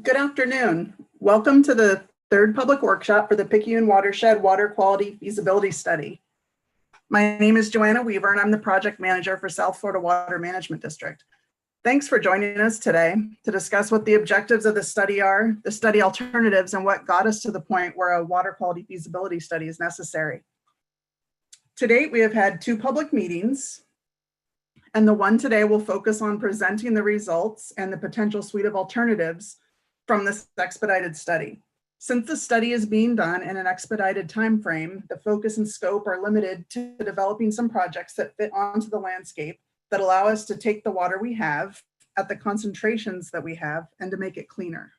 Good afternoon. Welcome to the third public workshop for the Picayune Watershed Water Quality Feasibility Study. My name is Joanna Weaver and I'm the project manager for South Florida Water Management District. Thanks for joining us today to discuss what the objectives of the study are, the study alternatives, and what got us to the point where a water quality feasibility study is necessary. To date, we have had 2 public meetings, and the one today will focus on presenting the results and the potential suite of alternatives from this expedited study. Since the study is being done in an expedited time frame, the focus and scope are limited to developing some projects that fit onto the landscape that allow us to take the water we have at the concentrations that we have and to make it cleaner.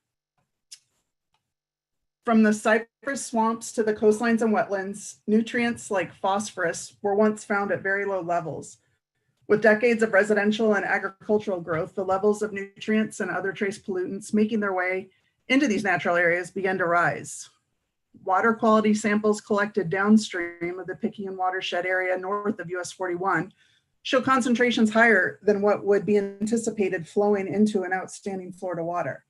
From the cypress swamps to the coastlines and wetlands, nutrients like phosphorus were once found at very low levels. With decades of residential and agricultural growth, the levels of nutrients and other trace pollutants making their way into these natural areas began to rise. Water quality samples collected downstream of the Picayune watershed area north of US 41 show concentrations higher than what would be anticipated flowing into an outstanding Florida water.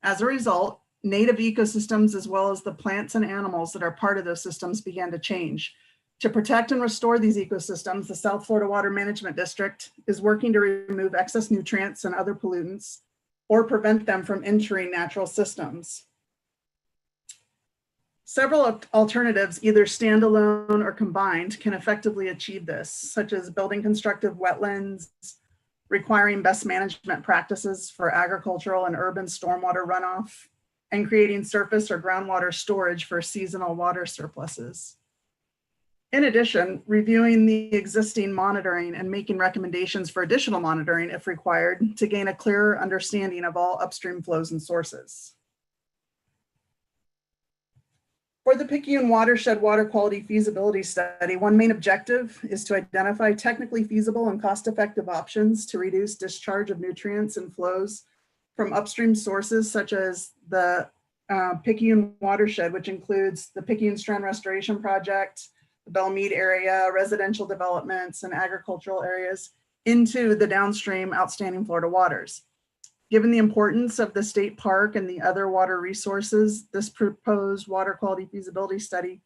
As a result, native ecosystems as well as the plants and animals that are part of those systems began to change. To protect and restore these ecosystems, the South Florida Water Management District is working to remove excess nutrients and other pollutants or prevent them from entering natural systems. Several alternatives, either standalone or combined, can effectively achieve this, such as building constructive wetlands, requiring best management practices for agricultural and urban stormwater runoff, and creating surface or groundwater storage for seasonal water surpluses. In addition, reviewing the existing monitoring and making recommendations for additional monitoring if required to gain a clearer understanding of all upstream flows and sources. For the Picayune Watershed Water Quality Feasibility Study, one main objective is to identify technically feasible and cost-effective options to reduce discharge of nutrients and flows from upstream sources such as the Picayune Watershed, which includes the Picayune Strand Restoration Project, the Belmead area, residential developments, and agricultural areas into the downstream outstanding Florida waters. Given the importance of the state park and the other water resources, this proposed water quality feasibility study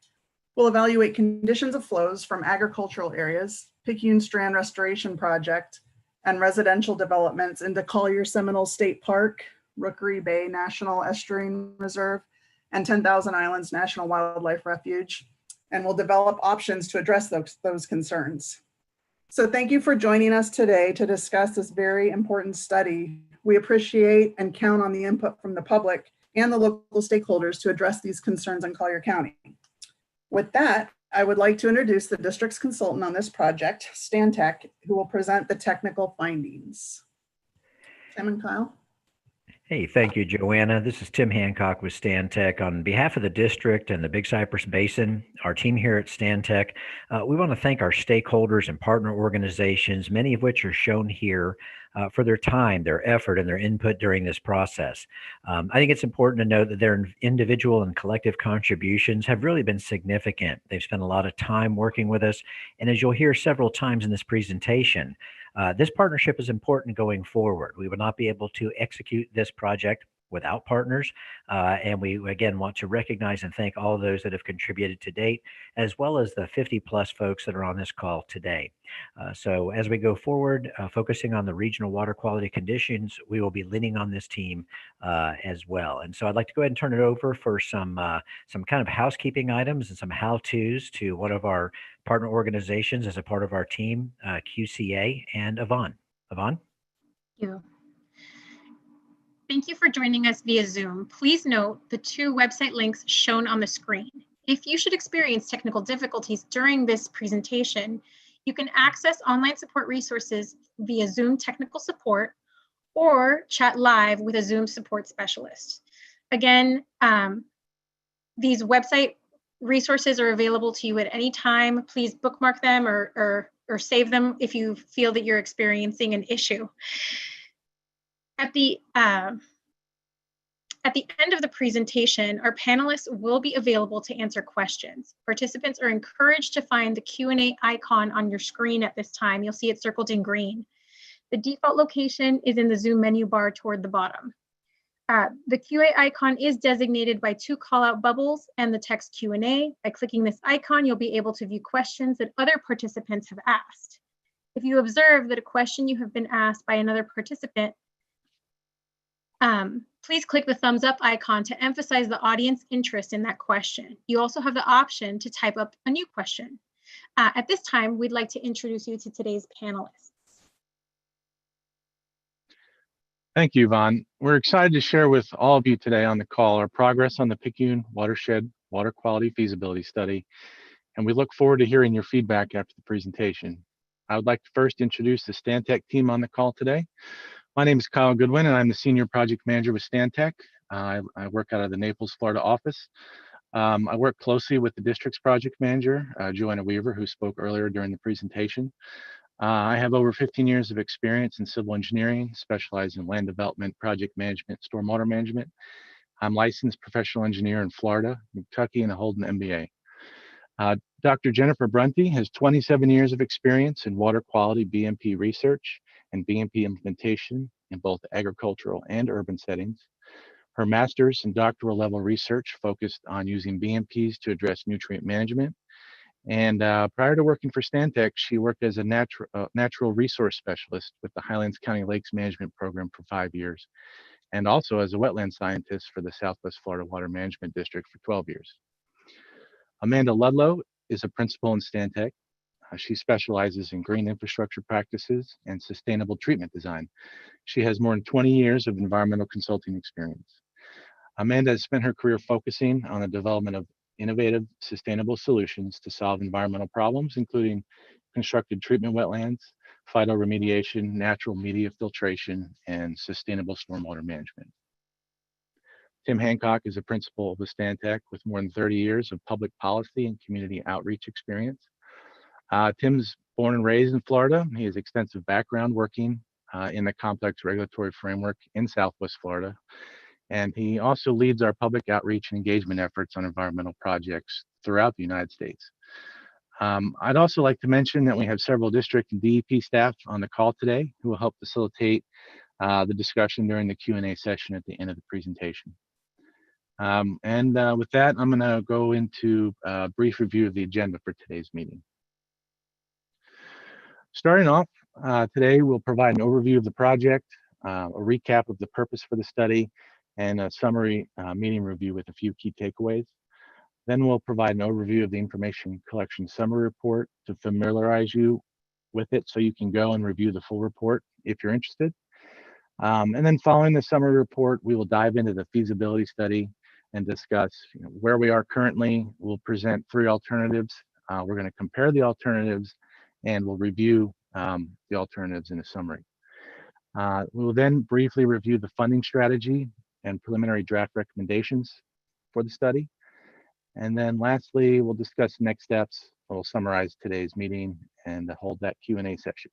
will evaluate conditions of flows from agricultural areas, Picayune Strand Restoration Project, and residential developments into Collier Seminole State Park, Rookery Bay National Estuarine Reserve, and 10,000 Islands National Wildlife Refuge, and will develop options to address those concerns. So thank you for joining us today to discuss this very important study. We appreciate and count on the input from the public and the local stakeholders to address these concerns in Collier County. With that, I would like to introduce the district's consultant on this project, Stantec, who will present the technical findings. Tim and Kyle. Hey, thank you, Joanna. This is Tim Hancock with Stantec. On behalf of the district and the Big Cypress Basin, our team here at Stantec, we want to thank our stakeholders and partner organizations, many of which are shown here, for their time, their effort, and their input during this process. I think it's important to note that their individual and collective contributions have really been significant. They've spent a lot of time working with us, and as you'll hear several times in this presentation, this partnership is important going forward. We would not be able to execute this project without partners. And we, again, want to recognize and thank all those that have contributed to date, as well as the 50 plus folks that are on this call today. So as we go forward, focusing on the regional water quality conditions, we will be leaning on this team as well. And so I'd like to go ahead and turn it over for some kind of housekeeping items and some how-tos to one of our partner organizations as a part of our team, QCA and Yvonne. Yvonne? Thank you. Thank you for joining us via Zoom. Please note the 2 website links shown on the screen. If you should experience technical difficulties during this presentation, you can access online support resources via Zoom technical support or chat live with a Zoom support specialist. Again, these website resources are available to you at any time. Please bookmark them or save them if you feel that you're experiencing an issue. At the end of the presentation, our panelists will be available to answer questions. Participants are encouraged to find the Q&A icon on your screen at this time. You'll see it circled in green. The default location is in the Zoom menu bar toward the bottom. The QA icon is designated by 2 call-out bubbles and the text Q&A. By clicking this icon, you'll be able to view questions that other participants have asked. If you observe that a question you have been asked by another participant, please click the thumbs up icon to emphasize the audience interest in that question. You also have the option to type up a new question. At this time, we'd like to introduce you to today's panelists. Thank you, Yvonne. We're excited to share with all of you today on the call our progress on the Picayune Watershed Water Quality Feasibility Study, and we look forward to hearing your feedback after the presentation. I would like to first introduce the Stantec team on the call today. My name is Kyle Goodwin, and I'm the Senior Project Manager with Stantec. I work out of the Naples, Florida office. I work closely with the district's project manager, Joanna Weaver, who spoke earlier during the presentation. I have over 15 years of experience in civil engineering, specialized in land development, project management, stormwater management. I'm licensed professional engineer in Florida, Kentucky, and I hold an MBA. Dr. Jennifer Brunty has 27 years of experience in water quality BMP research and BMP implementation in both agricultural and urban settings. Her master's and doctoral level research focused on using BMPs to address nutrient management. And prior to working for Stantec, she worked as a natural resource specialist with the Highlands County Lakes Management Program for 5 years, and also as a wetland scientist for the Southwest Florida Water Management District for 12 years. Amanda Ludlow is a principal in Stantec. She specializes in green infrastructure practices and sustainable treatment design. She has more than 20 years of environmental consulting experience. Amanda has spent her career focusing on the development of innovative, sustainable solutions to solve environmental problems, including constructed treatment wetlands, phytoremediation, natural media filtration, and sustainable stormwater management. Tim Hancock is a principal with Stantec with more than 30 years of public policy and community outreach experience. Tim's born and raised in Florida. He has extensive background working in the complex regulatory framework in Southwest Florida. And he also leads our public outreach and engagement efforts on environmental projects throughout the United States. I'd also like to mention that we have several district and DEP staff on the call today who will help facilitate the discussion during the Q&A session at the end of the presentation. With that, I'm going to go into a brief review of the agenda for today's meeting. Starting off, today we'll provide an overview of the project, a recap of the purpose for the study, and a summary meeting review with a few key takeaways. Then we'll provide an overview of the information collection summary report to familiarize you with it so you can go and review the full report if you're interested. And then following the summary report, we will dive into the feasibility study and discuss where we are currently. We'll present 3 alternatives. We're going to compare the alternatives and we'll review the alternatives in a summary. We will then briefly review the funding strategy and preliminary draft recommendations for the study. And then lastly, we'll discuss next steps. We'll summarize today's meeting and hold that Q&A session.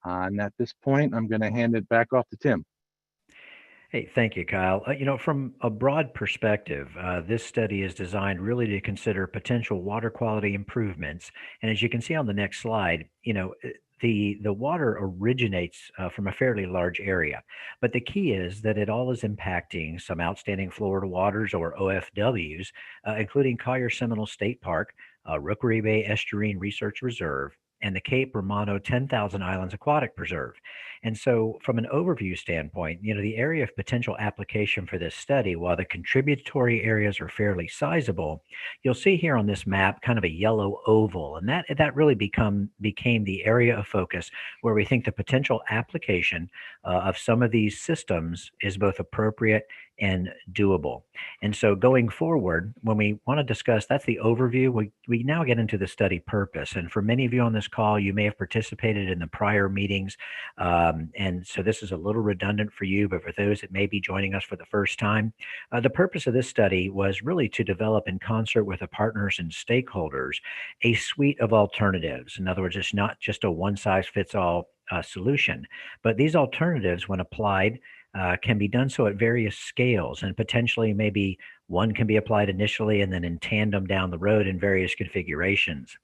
And at this point, I'm going to hand it back off to Tim. Hey, thank you, Kyle. From a broad perspective, this study is designed really to consider potential water quality improvements. And as you can see on the next slide, the water originates from a fairly large area, but the key is that it all is impacting some outstanding Florida waters, or OFWs, including Collier Seminole State Park, Rookery Bay Estuarine Research Reserve, and the Cape Romano 10,000 Islands Aquatic Preserve. And so from an overview standpoint, the area of potential application for this study, while the contributory areas are fairly sizable, you'll see here on this map kind of a yellow oval, and that really became the area of focus where we think the potential application of some of these systems is both appropriate and doable. And so going forward, when we want to discuss, that's the overview, we now get into the study purpose. And for many of you on this call, you may have participated in the prior meetings. And so this is a little redundant for you, but for those that may be joining us for the first time, the purpose of this study was really to develop in concert with the partners and stakeholders a suite of alternatives. In other words, it's not just a one-size-fits-all solution, but these alternatives, when applied, can be done so at various scales, and potentially maybe one can be applied initially and then in tandem down the road in various configurations.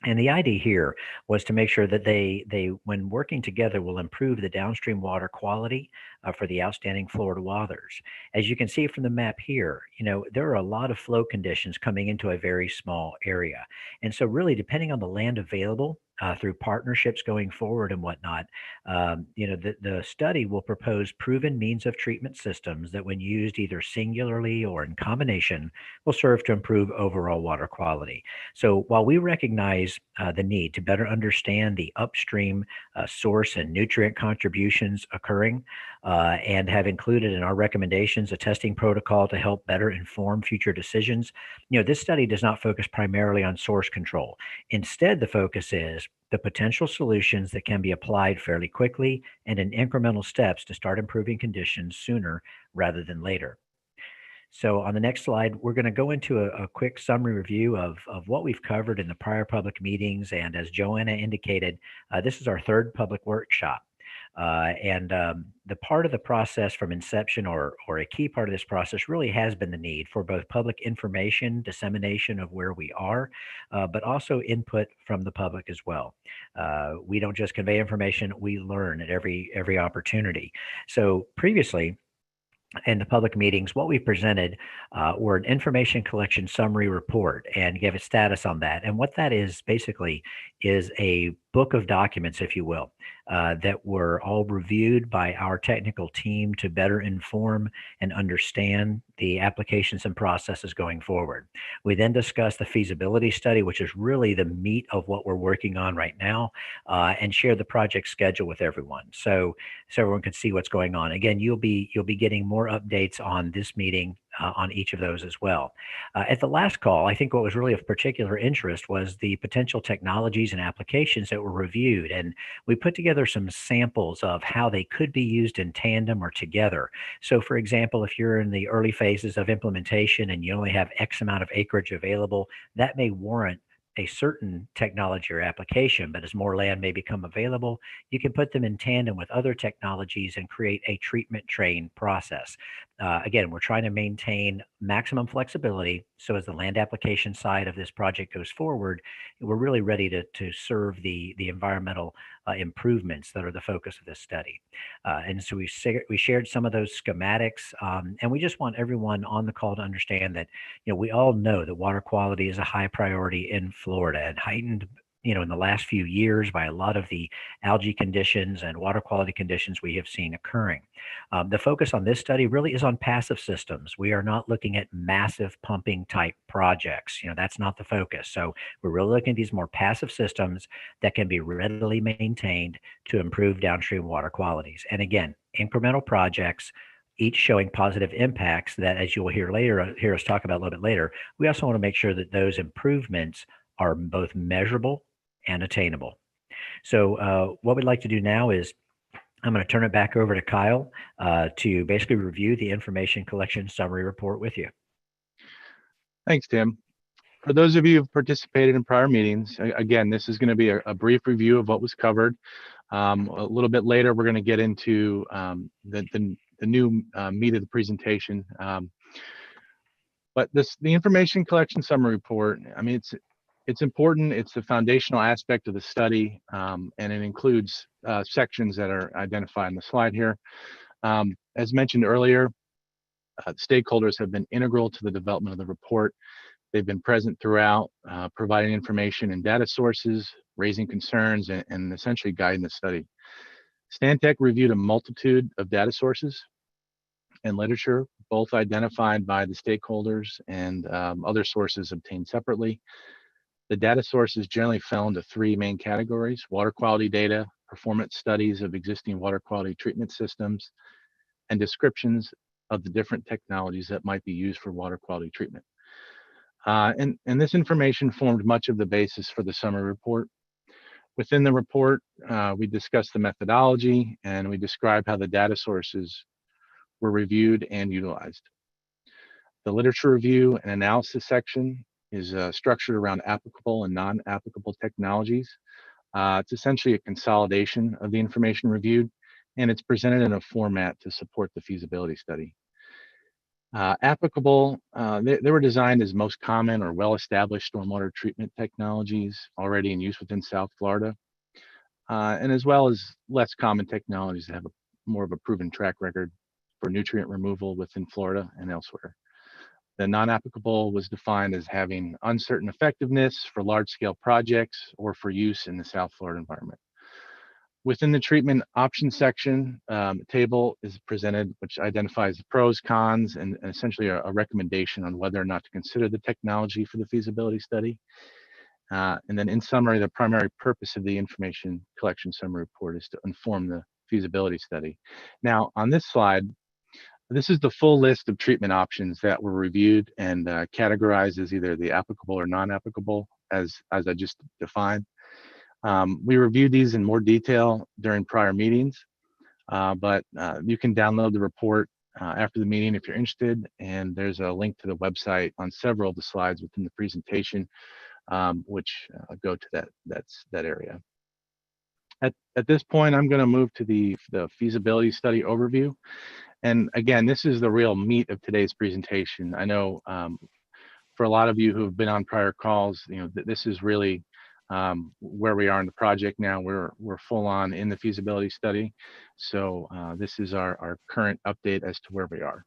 And the idea here was to make sure that they when working together, will improve the downstream water quality for the outstanding Florida waters. As you can see from the map here, there are a lot of flow conditions coming into a very small area. And so really, depending on the land available, through partnerships going forward and whatnot, the study will propose proven means of treatment systems that, when used either singularly or in combination, will serve to improve overall water quality. So while we recognize the need to better understand the upstream source and nutrient contributions occurring, and have included in our recommendations a testing protocol to help better inform future decisions, this study does not focus primarily on source control. Instead, the focus is the potential solutions that can be applied fairly quickly and in incremental steps to start improving conditions sooner rather than later. So on the next slide, we're going to go into a quick summary review of what we've covered in the prior public meetings. And as Joanna indicated, this is our third public workshop. The part of the process from inception, or a key part of this process, really has been the need for both public information, dissemination of where we are, but also input from the public as well. We don't just convey information, we learn at every opportunity. So previously, in the public meetings, what we presented were an information collection summary report and gave a status on that. And what that is basically is a book of documents, if you will, that were all reviewed by our technical team to better inform and understand the applications and processes going forward. We then discussed the feasibility study, which is really the meat of what we're working on right now, and share the project schedule with everyone, so everyone can see what's going on. Again, you'll be getting more updates on this meeting on each of those as well. At the last call, I think what was really of particular interest was the potential technologies and applications that were reviewed. And we put together some samples of how they could be used in tandem or together. So for example, if you're in the early phases of implementation and you only have X amount of acreage available, that may warrant a certain technology or application, but as more land may become available, you can put them in tandem with other technologies and create a treatment train process. Again, we're trying to maintain maximum flexibility. So as the land application side of this project goes forward, we're really ready to serve the environmental improvements that are the focus of this study. And so we shared some of those schematics, and we just want everyone on the call to understand that, we all know that water quality is a high priority in Florida, and heightened in the last few years by a lot of the algae conditions and water quality conditions we have seen occurring. The focus on this study really is on passive systems. We are not looking at massive pumping type projects. That's not the focus. So we're really looking at these more passive systems that can be readily maintained to improve downstream water qualities. And again, incremental projects, each showing positive impacts that, as you'll hear us talk about a little bit later, we also want to make sure that those improvements are both measurable and attainable. So what we'd like to do now is I'm going to turn it back over to Kyle to basically review the information collection summary report with you. Thanks, Tim. For those of you who've participated in prior meetings, again, this is going to be a brief review of what was covered. A little bit later, we're going to get into the new meat of the presentation. But the information collection summary report, I mean, it's important. It's the foundational aspect of the study, and it includes sections that are identified in the slide here. As mentioned earlier, stakeholders have been integral to the development of the report. They've been present throughout, providing information and data sources, raising concerns, and essentially guiding the study. Stantec reviewed a multitude of data sources and literature, both identified by the stakeholders and other sources obtained separately. The data sources generally fell into three main categories: water quality data, performance studies of existing water quality treatment systems, and descriptions of the different technologies that might be used for water quality treatment. And this information formed much of the basis for the summary report. Within the report, we discussed the methodology, and we described how the data sources were reviewed and utilized. The literature review and analysis section is structured around applicable and non-applicable technologies. It's essentially a consolidation of the information reviewed, and it's presented in a format to support the feasibility study. Applicable, they were designed as most common or well-established stormwater treatment technologies already in use within South Florida, and as well as less common technologies that have more of a proven track record for nutrient removal within Florida and elsewhere. The non-applicable was defined as having uncertain effectiveness for large-scale projects or for use in the South Florida environment. Within the treatment option section, a table is presented which identifies the pros, cons, and essentially a recommendation on whether or not to consider the technology for the feasibility study. And then in summary, the primary purpose of the information collection summary report is to inform the feasibility study. Now, on this slide, this is the full list of treatment options that were reviewed and categorized as either the applicable or non-applicable, as I just defined. We reviewed these in more detail during prior meetings, but you can download the report after the meeting if you're interested, and there's a link to the website on several of the slides within the presentation, which go to that area. At this point, I'm going to move to the feasibility study overview. And again, this is the real meat of today's presentation. I know for a lot of you who have been on prior calls, this is really where we are in the project now. We're full on in the feasibility study. So this is our current update as to where we are.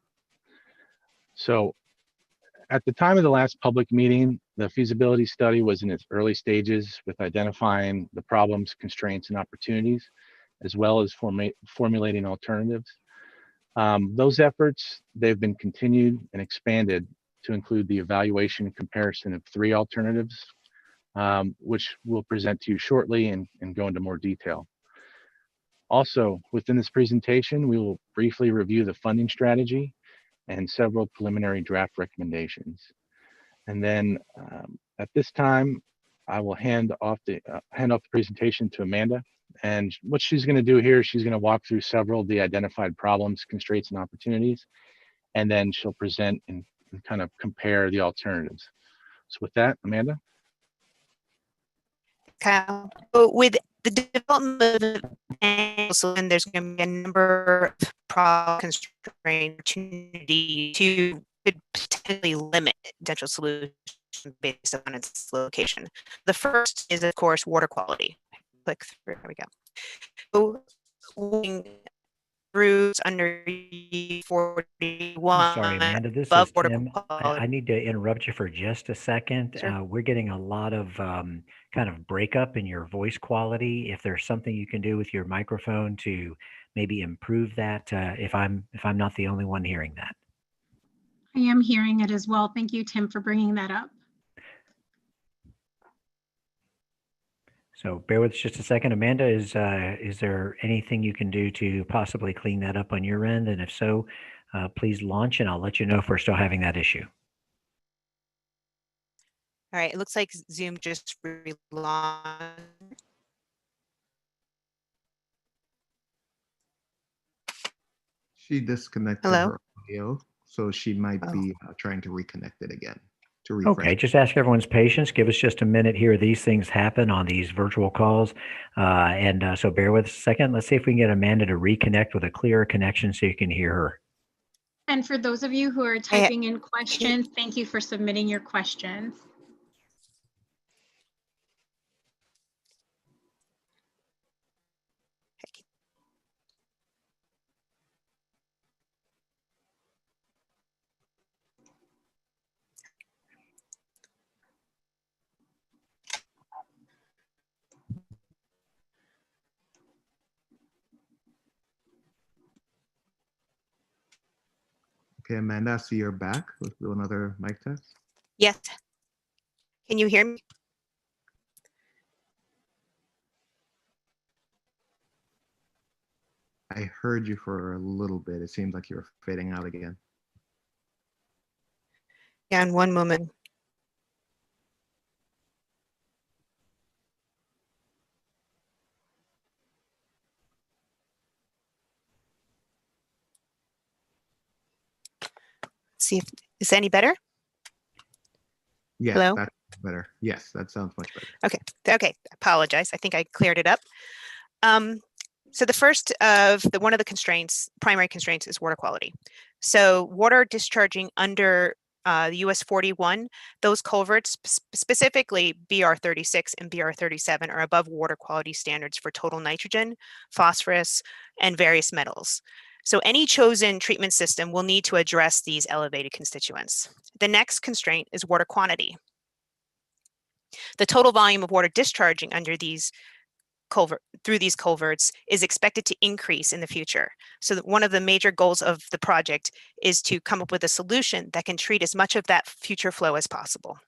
So at the time of the last public meeting, the feasibility study was in its early stages with identifying the problems, constraints, and opportunities, as well as formulating alternatives. Those efforts, they've been continued and expanded to include the evaluation and comparison of 3 alternatives, which we'll present to you shortly and go into more detail. Also, within this presentation, we will briefly review the funding strategy and several preliminary draft recommendations. And then at this time, I will hand off the presentation to Amanda. And what she's going to do here, she's going to walk through several of the identified problems, constraints, and opportunities, and then she'll present and kind of compare the alternatives. So with that, Amanda. Kyle, with the development of an solution, there's going to be a number of problem constraint opportunity to could potentially limit potential solutions based on its location. The first is, of course, water quality. Click through, there we go. So, roofs under 41. I'm sorry, Amanda, this is Tim. I need to interrupt you for just a second. Sure. We're getting a lot of kind of breakup in your voice quality. If there's something you can do with your microphone to maybe improve that, if I'm not the only one hearing that. I am hearing it as well. Thank you, Tim, for bringing that up. So bear with us just a second. Amanda, is there anything you can do to possibly clean that up on your end? And if so, please launch and I'll let you know if we're still having that issue. All right, it looks like Zoom just relaunched. She disconnected her audio, so she might be trying to reconnect it again. To refresh. Okay, just ask everyone's patience. Give us just a minute here. These things happen on these virtual calls. So bear with us a second. Let's see if we can get Amanda to reconnect with a clearer connection so you can hear her. And for those of you who are typing in questions, thank you for submitting your questions. Okay, Amanda, I see you're back. Let's do another mic test. Yes. Can you hear me? I heard you for a little bit. It seemed like you were fading out again. Yeah, in one moment. See if is any better? Yes, hello? That's better. Yes, that sounds much better. Okay, apologize. I think I cleared it up. So the first of one of the constraints, primary constraints, is water quality. So water discharging under the US 41, those culverts, specifically BR 36 and BR 37, are above water quality standards for total nitrogen, phosphorus, and various metals. So any chosen treatment system will need to address these elevated constituents. The next constraint is water quantity. The total volume of water discharging under these through these culverts is expected to increase in the future. So that one of the major goals of the project is to come up with a solution that can treat as much of that future flow as possible.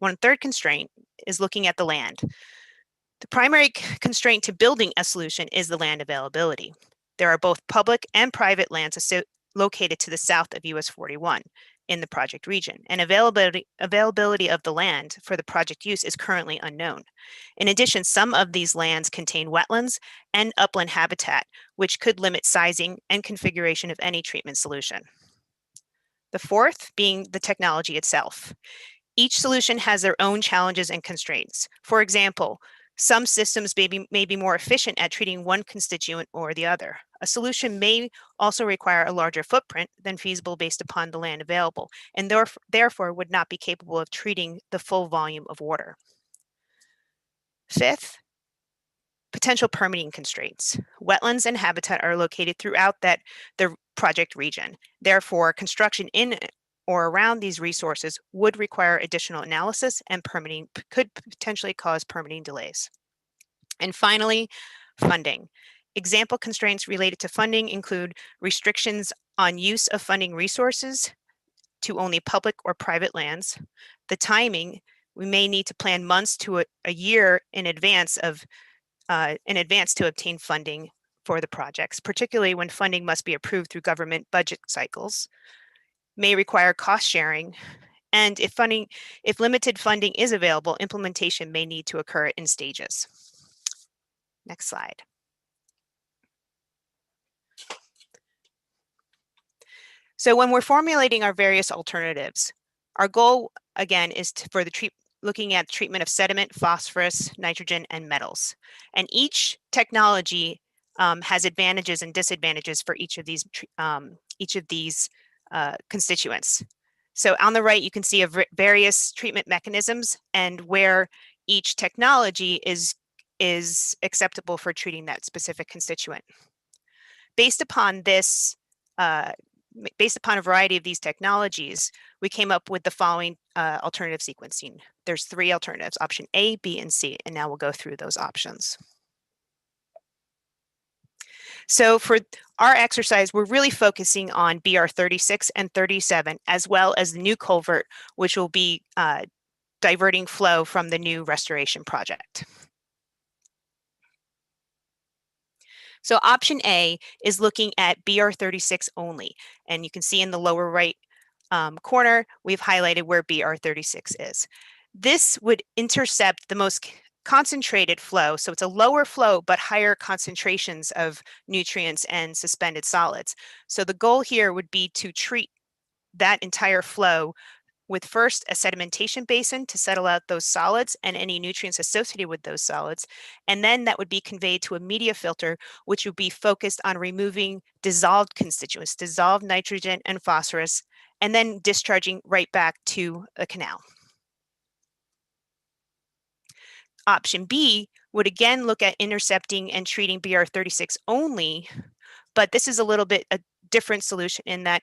One third constraint is looking at the land. The primary constraint to building a solution is the land availability. There are both public and private lands located to the south of US 41 in the project region, and availability of the land for the project use is currently unknown. In addition, some of these lands contain wetlands and upland habitat, which could limit sizing and configuration of any treatment solution. The fourth being the technology itself. Each solution has their own challenges and constraints. For example, some systems may be more efficient at treating one constituent or the other. A solution may also require a larger footprint than feasible based upon the land available, and therefore would not be capable of treating the full volume of water. Fifth, potential permitting constraints. Wetlands and habitat are located throughout the project region. Therefore, construction in or around these resources would require additional analysis, and permitting could potentially cause permitting delays. And finally, funding. Example constraints related to funding include restrictions on use of funding resources to only public or private lands. The timing, we may need to plan months to a year in advance to obtain funding for the projects, particularly when funding must be approved through government budget cycles. May require cost sharing, and if limited funding is available, implementation may need to occur in stages. Next slide. So when we're formulating our various alternatives, our goal again is looking at treatment of sediment, phosphorus, nitrogen, and metals. And each technology has advantages and disadvantages for each of these constituents. So on the right, you can see various treatment mechanisms and where each technology is acceptable for treating that specific constituent. Based upon a variety of these technologies, we came up with the following alternative sequencing. There's 3 alternatives, option A, B, and C, and now we'll go through those options. So for our exercise, we're really focusing on BR 36 and 37, as well as the new culvert, which will be diverting flow from the new restoration project. So option A is looking at BR 36 only. And you can see in the lower right corner, we've highlighted where BR 36 is. This would intercept the most concentrated flow. So it's a lower flow, but higher concentrations of nutrients and suspended solids. So the goal here would be to treat that entire flow with first a sedimentation basin to settle out those solids and any nutrients associated with those solids. And then that would be conveyed to a media filter, which would be focused on removing dissolved constituents, dissolved nitrogen and phosphorus, and then discharging right back to a canal. Option B would again look at intercepting and treating BR 36 only, but this is a little bit a different solution in that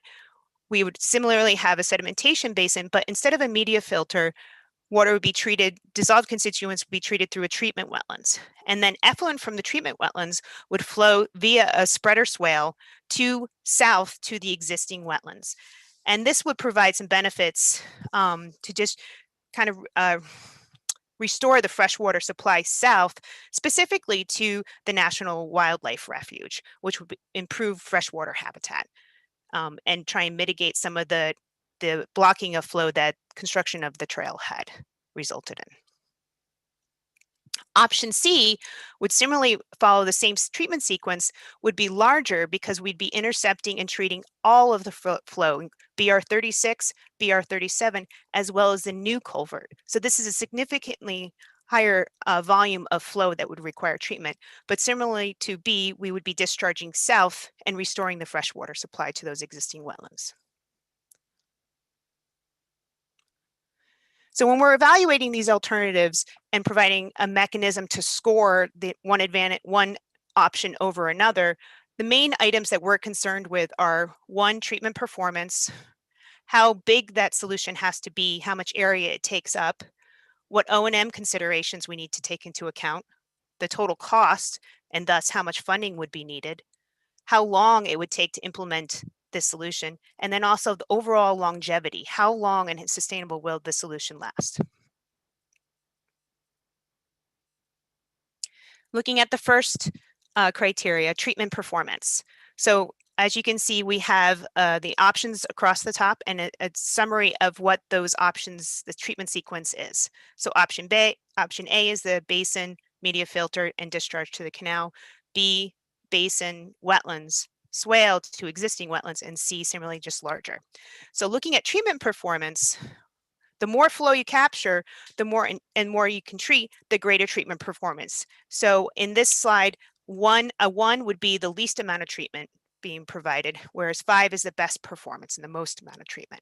we would similarly have a sedimentation basin, but instead of a media filter, water would be treated, dissolved constituents would be treated through a treatment wetlands. And then effluent from the treatment wetlands would flow via a spreader swale south to the existing wetlands. And this would provide some benefits to just kind of restore the freshwater supply south, specifically to the National Wildlife Refuge, which would improve freshwater habitat. And try and mitigate some of the blocking of flow that construction of the trail had resulted in. Option C would similarly follow the same treatment sequence, would be larger because we'd be intercepting and treating all of the flow, BR 36, BR 37, as well as the new culvert. So this is a significantly volume of flow that would require treatment. But similarly to B, we would be discharging south and restoring the freshwater supply to those existing wetlands. So when we're evaluating these alternatives and providing a mechanism to score the one option over another, the main items that we're concerned with are one, treatment performance, how big that solution has to be, how much area it takes up, what O&M considerations we need to take into account, the total cost, and thus how much funding would be needed, how long it would take to implement this solution, and then also the overall longevity. How long and sustainable will the solution last? Looking at the first criteria, treatment performance. So as you can see, we have the options across the top and a summary of what those options, the treatment sequence is. So option A is the basin, media filter, and discharge to the canal. B, basin, wetlands, swale to existing wetlands, and C, similarly just larger. So looking at treatment performance, the more flow you capture, the more and more you can treat, the greater treatment performance. So in this slide, a 1 would be the least amount of treatment being provided, whereas 5 is the best performance and the most amount of treatment.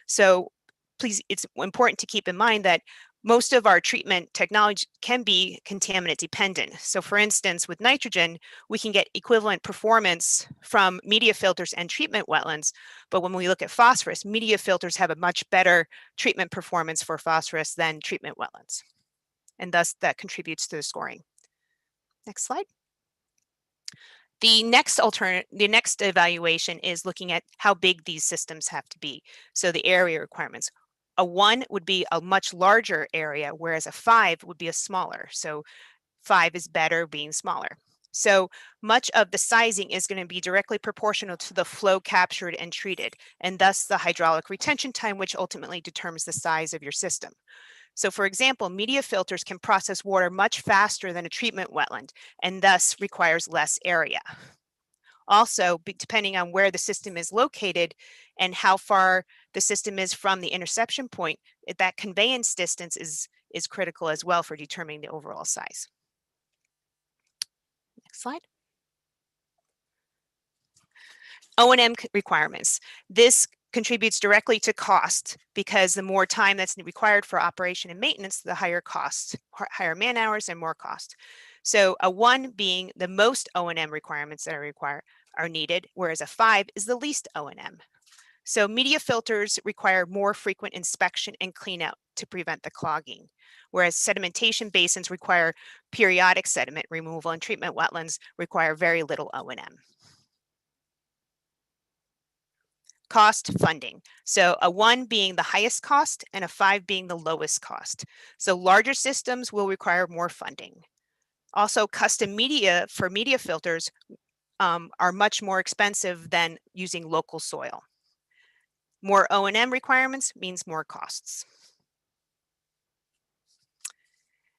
So please, it's important to keep in mind that most of our treatment technology can be contaminant dependent. So for instance, with nitrogen, we can get equivalent performance from media filters and treatment wetlands. But when we look at phosphorus, media filters have a much better treatment performance for phosphorus than treatment wetlands. And thus that contributes to the scoring. Next slide. The next evaluation is looking at how big these systems have to be. So the area requirements. A 1 would be a much larger area, whereas a 5 would be a smaller. So 5 is better being smaller. So much of the sizing is going to be directly proportional to the flow captured and treated, and thus the hydraulic retention time, which ultimately determines the size of your system. So for example, media filters can process water much faster than a treatment wetland, and thus requires less area. Also, depending on where the system is located and how far the system is from the interception point, that conveyance distance is critical as well for determining the overall size. Next slide. O&M requirements. This contributes directly to cost because the more time that's required for operation and maintenance, the higher cost, higher man hours and more cost. So a 1 being the most O&M requirements that are needed, whereas a 5 is the least O&M. So media filters require more frequent inspection and cleanout to prevent the clogging, whereas sedimentation basins require periodic sediment removal and treatment wetlands require very little O&M. Cost funding. So a 1 being the highest cost and a 5 being the lowest cost. So larger systems will require more funding. Also, custom media for media filters are much more expensive than using local soil. More O&M requirements means more costs.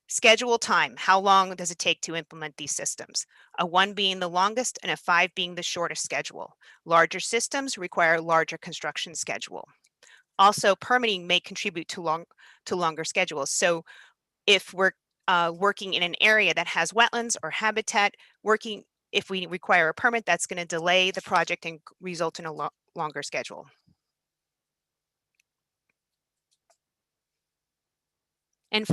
Schedule time. How long does it take to implement these systems? A 1 being the longest and a 5 being the shortest schedule. Larger systems require larger construction schedule. Also, permitting may contribute to longer schedules. So if we're working in an area that has wetlands or habitat, if we require a permit, that's going to delay the project and result in a longer schedule. And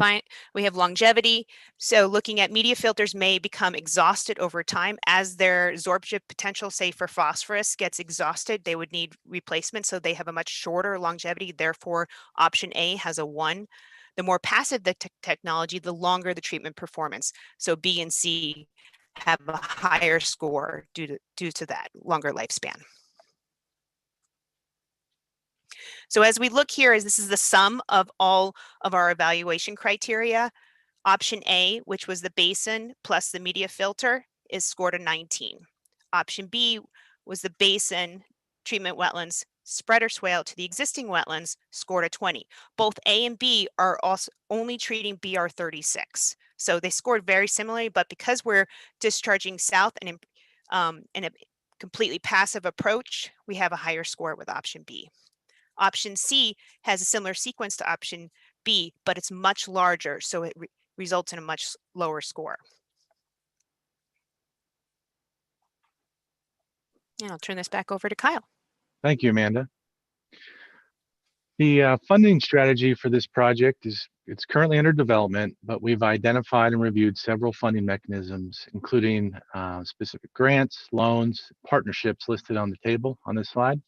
we have longevity. So looking at media filters may become exhausted over time as their absorption potential, say for phosphorus, gets exhausted, they would need replacement. So they have a much shorter longevity. Therefore, option A has a 1. The more passive the technology, the longer the treatment performance. So B and C have a higher score due to that longer lifespan. So as we look here, this is the sum of all of our evaluation criteria. Option A, which was the basin plus the media filter, is scored a 19. Option B was the basin, treatment wetlands, spreader swale to the existing wetlands, scored a 20. Both A and B are also only treating BR36. So they scored very similarly, but because we're discharging south and in a completely passive approach, we have a higher score with option B. Option C has a similar sequence to option B, but it's much larger. So results in a much lower score. And I'll turn this back over to Kyle. Thank you, Amanda. The funding strategy for this project it's currently under development, but we've identified and reviewed several funding mechanisms, including specific grants, loans, partnerships listed on the table on this slide.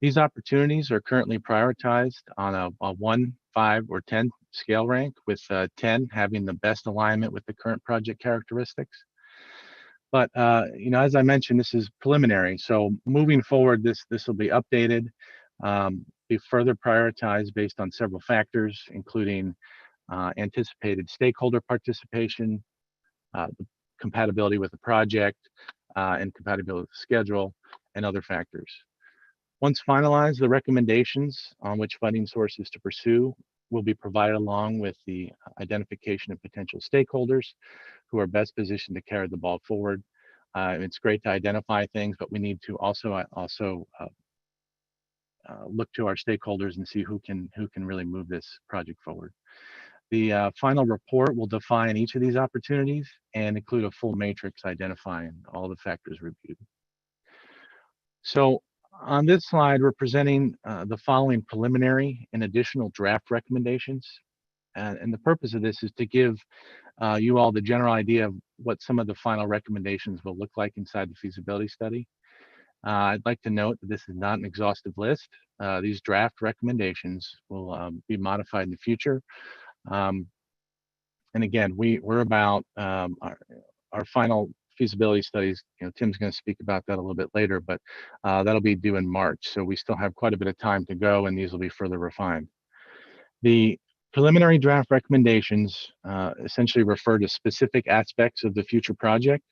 These opportunities are currently prioritized on a 1, 5, or 10 scale rank, with 10 having the best alignment with the current project characteristics. But as I mentioned, this is preliminary. So moving forward, this will be updated, be further prioritized based on several factors, including anticipated stakeholder participation, the compatibility with the project, and compatibility with the schedule, and other factors. Once finalized, the recommendations on which funding sources to pursue will be provided along with the identification of potential stakeholders who are best positioned to carry the ball forward. It's great to identify things, but we need to also look to our stakeholders and see who can really move this project forward. The final report will define each of these opportunities and include a full matrix identifying all the factors reviewed. So on this slide, we're presenting the following preliminary and additional draft recommendations. And the purpose of this is to give you all the general idea of what some of the final recommendations will look like inside the feasibility study. I'd like to note that this is not an exhaustive list. These draft recommendations will be modified in the future. And again, we're about our final feasibility studies. Tim's going to speak about that a little bit later, but that'll be due in March. So we still have quite a bit of time to go, and these will be further refined. The preliminary draft recommendations essentially refer to specific aspects of the future project,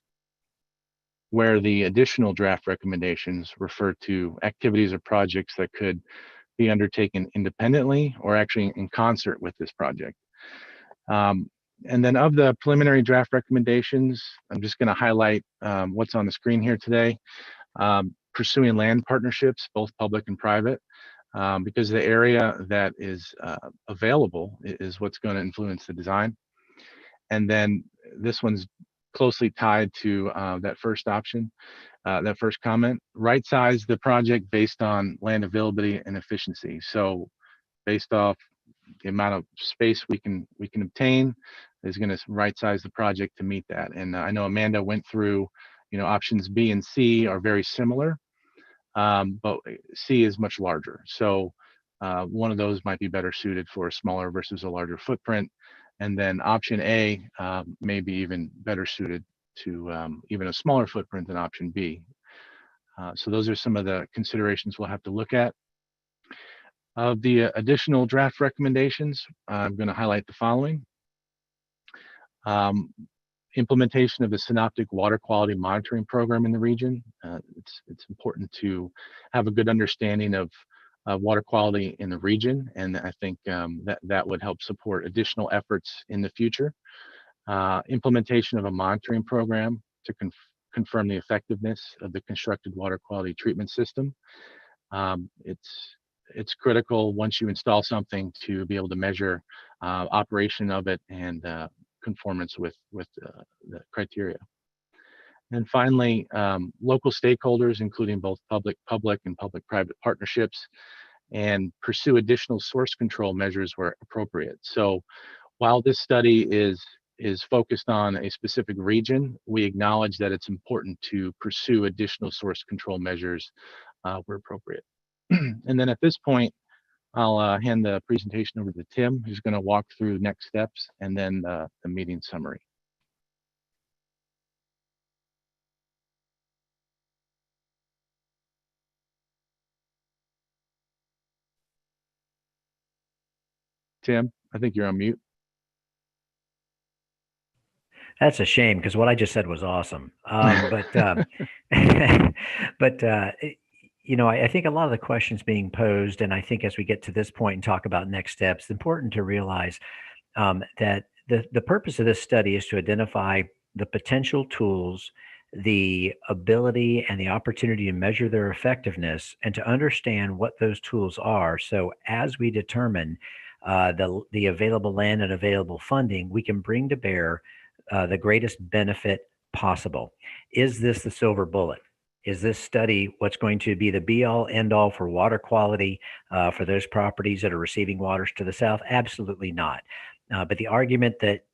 where the additional draft recommendations refer to activities or projects that could be undertaken independently or actually in concert with this project. And then of the preliminary draft recommendations, I'm just going to highlight what's on the screen here today. Pursuing land partnerships, both public and private, because the area that is available is what's going to influence the design. And then this one's closely tied to that first option, that first comment. Right size the project based on land availability and efficiency. So based off the amount of space we can obtain is going to right size the project to meet that. And I know Amanda went through, options B and C are very similar, but C is much larger. So one of those might be better suited for a smaller versus a larger footprint. And then option A may be even better suited to even a smaller footprint than option B. So those are some of the considerations we'll have to look at. Of the additional draft recommendations, I'm going to highlight the following. Implementation of a synoptic water quality monitoring program in the region. It's important to have a good understanding of water quality in the region, and I think that would help support additional efforts in the future. Implementation of a monitoring program to confirm the effectiveness of the constructed water quality treatment system. It's critical once you install something to be able to measure operation of it and conformance with the criteria. And finally, local stakeholders, including both public and public-private partnerships, and pursue additional source control measures where appropriate. So while this study is focused on a specific region, we acknowledge that it's important to pursue additional source control measures where appropriate. And then at this point, I'll hand the presentation over to Tim, who's going to walk through next steps and then the meeting summary. Tim, I think you're on mute. That's a shame, because what I just said was awesome. But I think a lot of the questions being posed, and I think as we get to this point and talk about next steps, it's important to realize that the purpose of this study is to identify the potential tools, the ability and the opportunity to measure their effectiveness, and to understand what those tools are. So as we determine the available land and available funding, we can bring to bear the greatest benefit possible. Is this the silver bullet? Is this study what's going to be the be-all, end-all for water quality for those properties that are receiving waters to the south? Absolutely not. But the argument that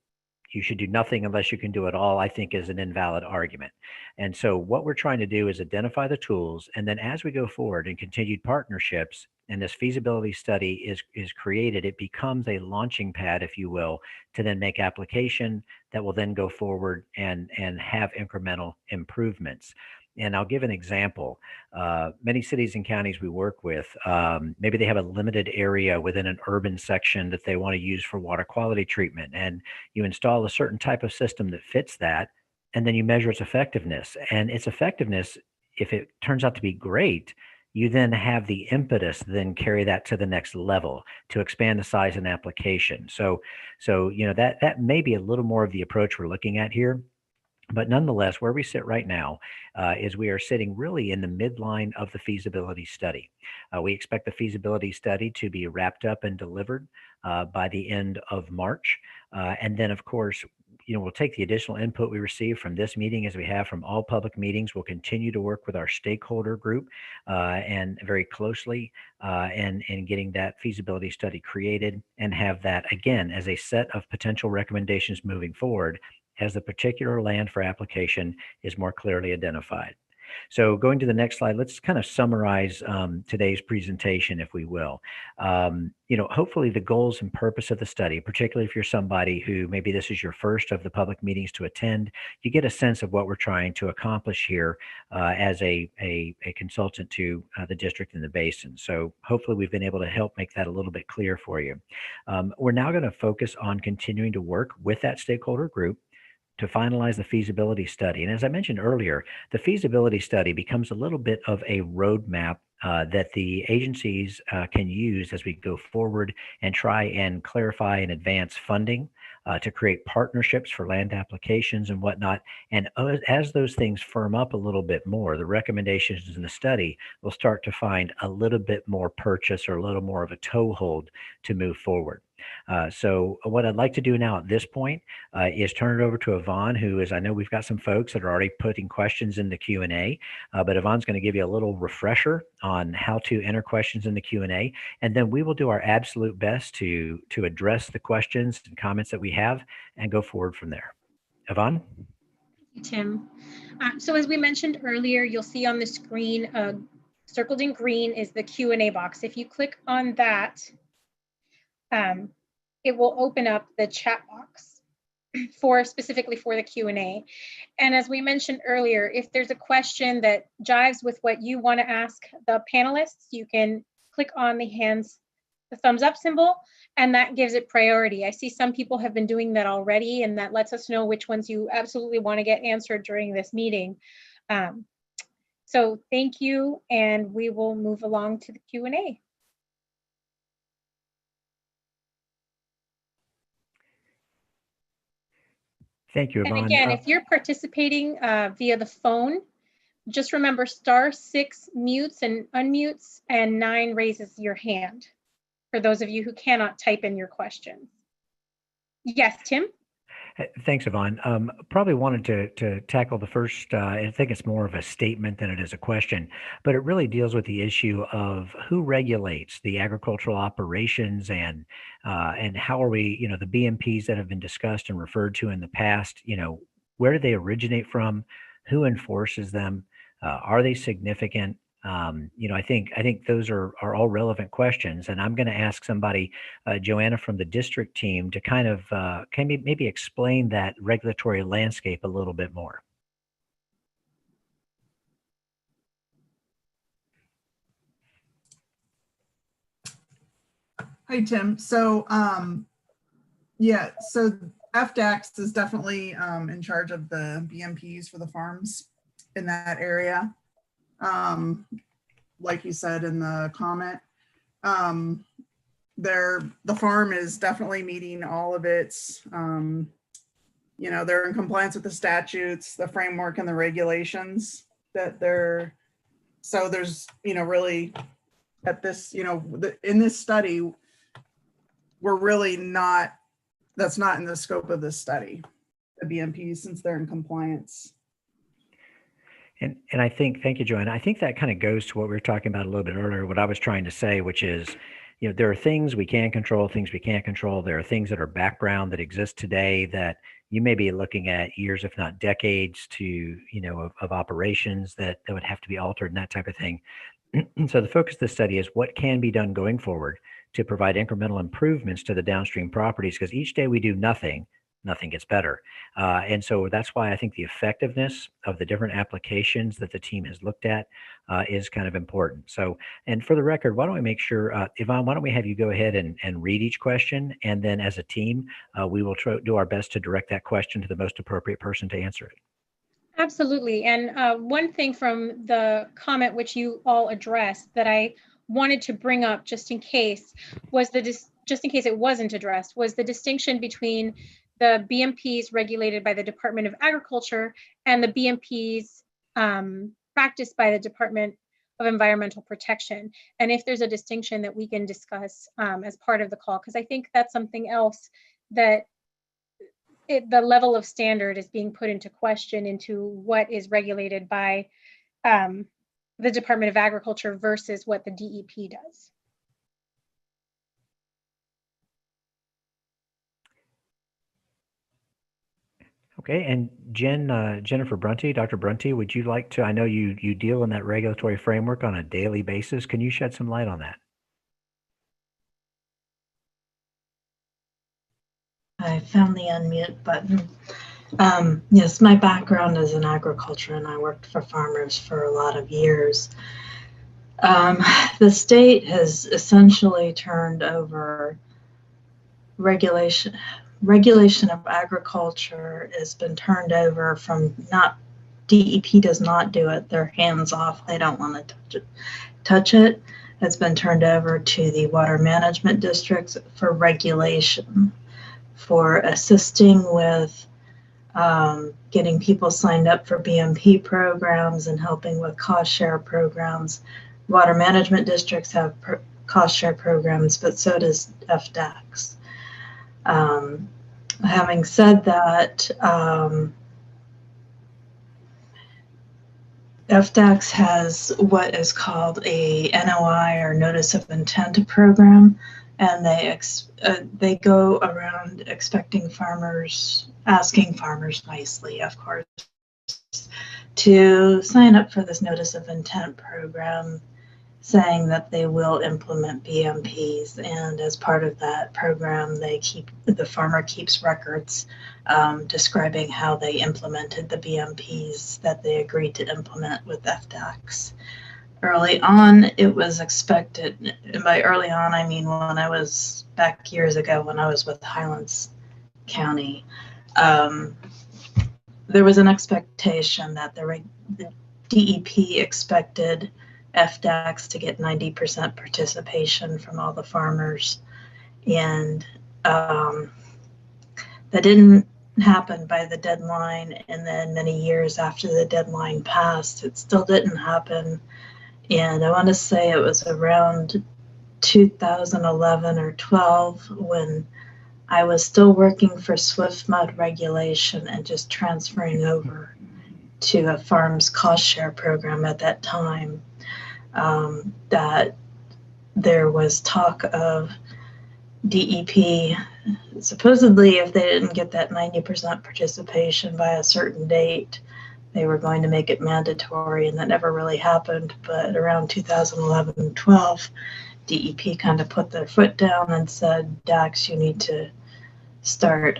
you should do nothing unless you can do it all, I think is an invalid argument. And so what we're trying to do is identify the tools. And then as we go forward in continued partnerships and this feasibility study is created, it becomes a launching pad, if you will, to then make application that will then go forward and have incremental improvements. And I'll give an example. Many cities and counties we work with, maybe they have a limited area within an urban section that they want to use for water quality treatment. And you install a certain type of system that fits that, and then you measure its effectiveness. And its effectiveness, if it turns out to be great, you then have the impetus to then carry that to the next level to expand the size and application. So that may be a little more of the approach we're looking at here. But nonetheless, where we sit right now is we are sitting really in the midline of the feasibility study. We expect the feasibility study to be wrapped up and delivered by the end of March. And then, of course, we'll take the additional input we receive from this meeting as we have from all public meetings. We'll continue to work with our stakeholder group and very closely in getting that feasibility study created and have that, again, as a set of potential recommendations moving forward as the particular land for application is more clearly identified. So going to the next slide, let's kind of summarize today's presentation, if we will. Hopefully the goals and purpose of the study, particularly if you're somebody who maybe this is your first of the public meetings to attend, you get a sense of what we're trying to accomplish here as a consultant to the district and the basin. So hopefully we've been able to help make that a little bit clear for you. We're now going to focus on continuing to work with that stakeholder group to finalize the feasibility study. And as I mentioned earlier, the feasibility study becomes a little bit of a roadmap that the agencies can use as we go forward and try and clarify and advance funding to create partnerships for land applications and whatnot. And as those things firm up a little bit more, the recommendations in the study will start to find a little bit more purchase or a little more of a toehold to move forward. So what I'd like to do now at this point is turn it over to Yvonne, who is, I know we've got some folks that are already putting questions in the Q&A, but Yvonne's going to give you a little refresher on how to enter questions in the Q&A, and then we will do our absolute best to address the questions and comments that we have and go forward from there. Yvonne? Thank you, Tim. So as we mentioned earlier, you'll see on the screen, circled in green is the Q&A box. If you click on that, it will open up the chat box specifically for the Q&A. And as we mentioned earlier, if there's a question that jives with what you want to ask the panelists, you can click on the thumbs up symbol, and that gives it priority. I see some people have been doing that already, and that lets us know which ones you absolutely want to get answered during this meeting. So thank you, and we will move along to the Q&A. Thank you, Yvonne. And again, if you're participating via the phone, just remember *6 mutes and unmutes and 9 raises your hand for those of you who cannot type in your questions. Yes, Tim? Thanks, Yvonne. Probably wanted to tackle the first, I think it's more of a statement than it is a question, but it really deals with the issue of who regulates the agricultural operations and how are we, the BMPs that have been discussed and referred to in the past, where do they originate from? Who enforces them? Are they significant? I think those are all relevant questions, and I'm going to ask somebody, Joanna from the district team, to kind of can maybe explain that regulatory landscape a little bit more. Hi, Tim. So so FDAX is definitely in charge of the BMPs for the farms in that area. Like you said in the comment, the farm is definitely meeting all of its, they're in compliance with the statutes, the framework, and the regulations that so there's, really at this, in this study, we're really not, that's not in the scope of this study, the BMPs, since they're in compliance. And I think, thank you, Joanna. I think that kind of goes to what we were talking about a little bit earlier, what I was trying to say, which is, there are things we can control, things we can't control. There are things that are background that exist today that you may be looking at years, if not decades, to, of operations that would have to be altered and that type of thing. So the focus of the study is what can be done going forward to provide incremental improvements to the downstream properties, because each day we do nothing gets better. And so that's why I think the effectiveness of the different applications that the team has looked at is kind of important. So, and for the record, why don't we make sure, Yvonne, why don't we have you go ahead and read each question, and then as a team, we will do our best to direct that question to the most appropriate person to answer it. Absolutely. And one thing from the comment which you all addressed that I wanted to bring up just in case was just in case it wasn't addressed, was the distinction between the BMPs regulated by the Department of Agriculture and the BMPs practiced by the Department of Environmental Protection. And if there's a distinction that we can discuss as part of the call, because I think that's something else that the level of standard is being put into question into what is regulated by the Department of Agriculture versus what the DEP does. Okay, and Jennifer Brunty, Dr. Brunty, would you like to, I know you deal in that regulatory framework on a daily basis. Can you shed some light on that? I found the unmute button. Yes, my background is in agriculture and I worked for farmers for a lot of years. The state has essentially turned over regulation of agriculture has been turned over from DEP does not do it. They're hands off. They don't want to touch it. It's been turned over to the water management districts for regulation, for assisting with getting people signed up for BMP programs and helping with cost share programs. Water management districts have cost share programs, but so does FDACS. Having said that, FDACS has what is called a NOI or Notice of Intent program, and they go around asking farmers nicely, of course, to sign up for this Notice of Intent program, saying that they will implement BMPs. And as part of that program, the farmer keeps records describing how they implemented the BMPs that they agreed to implement with FDACS. Early on, it was expected, and by early on, I mean when I was back years ago when I was with Highlands County, there was an expectation that the DEP expected FDACS to get 90% participation from all the farmers, and that didn't happen by the deadline. And then many years after the deadline passed, it still didn't happen. And I want to say it was around 2011 or 12 when I was still working for Swift Mud regulation and just transferring over to a farm's cost share program at that time, that there was talk of DEP supposedly if they didn't get that 90% participation by a certain date, they were going to make it mandatory, and that never really happened. But around 2011 and 12, DEP kind of put their foot down and said, DACS, you need to start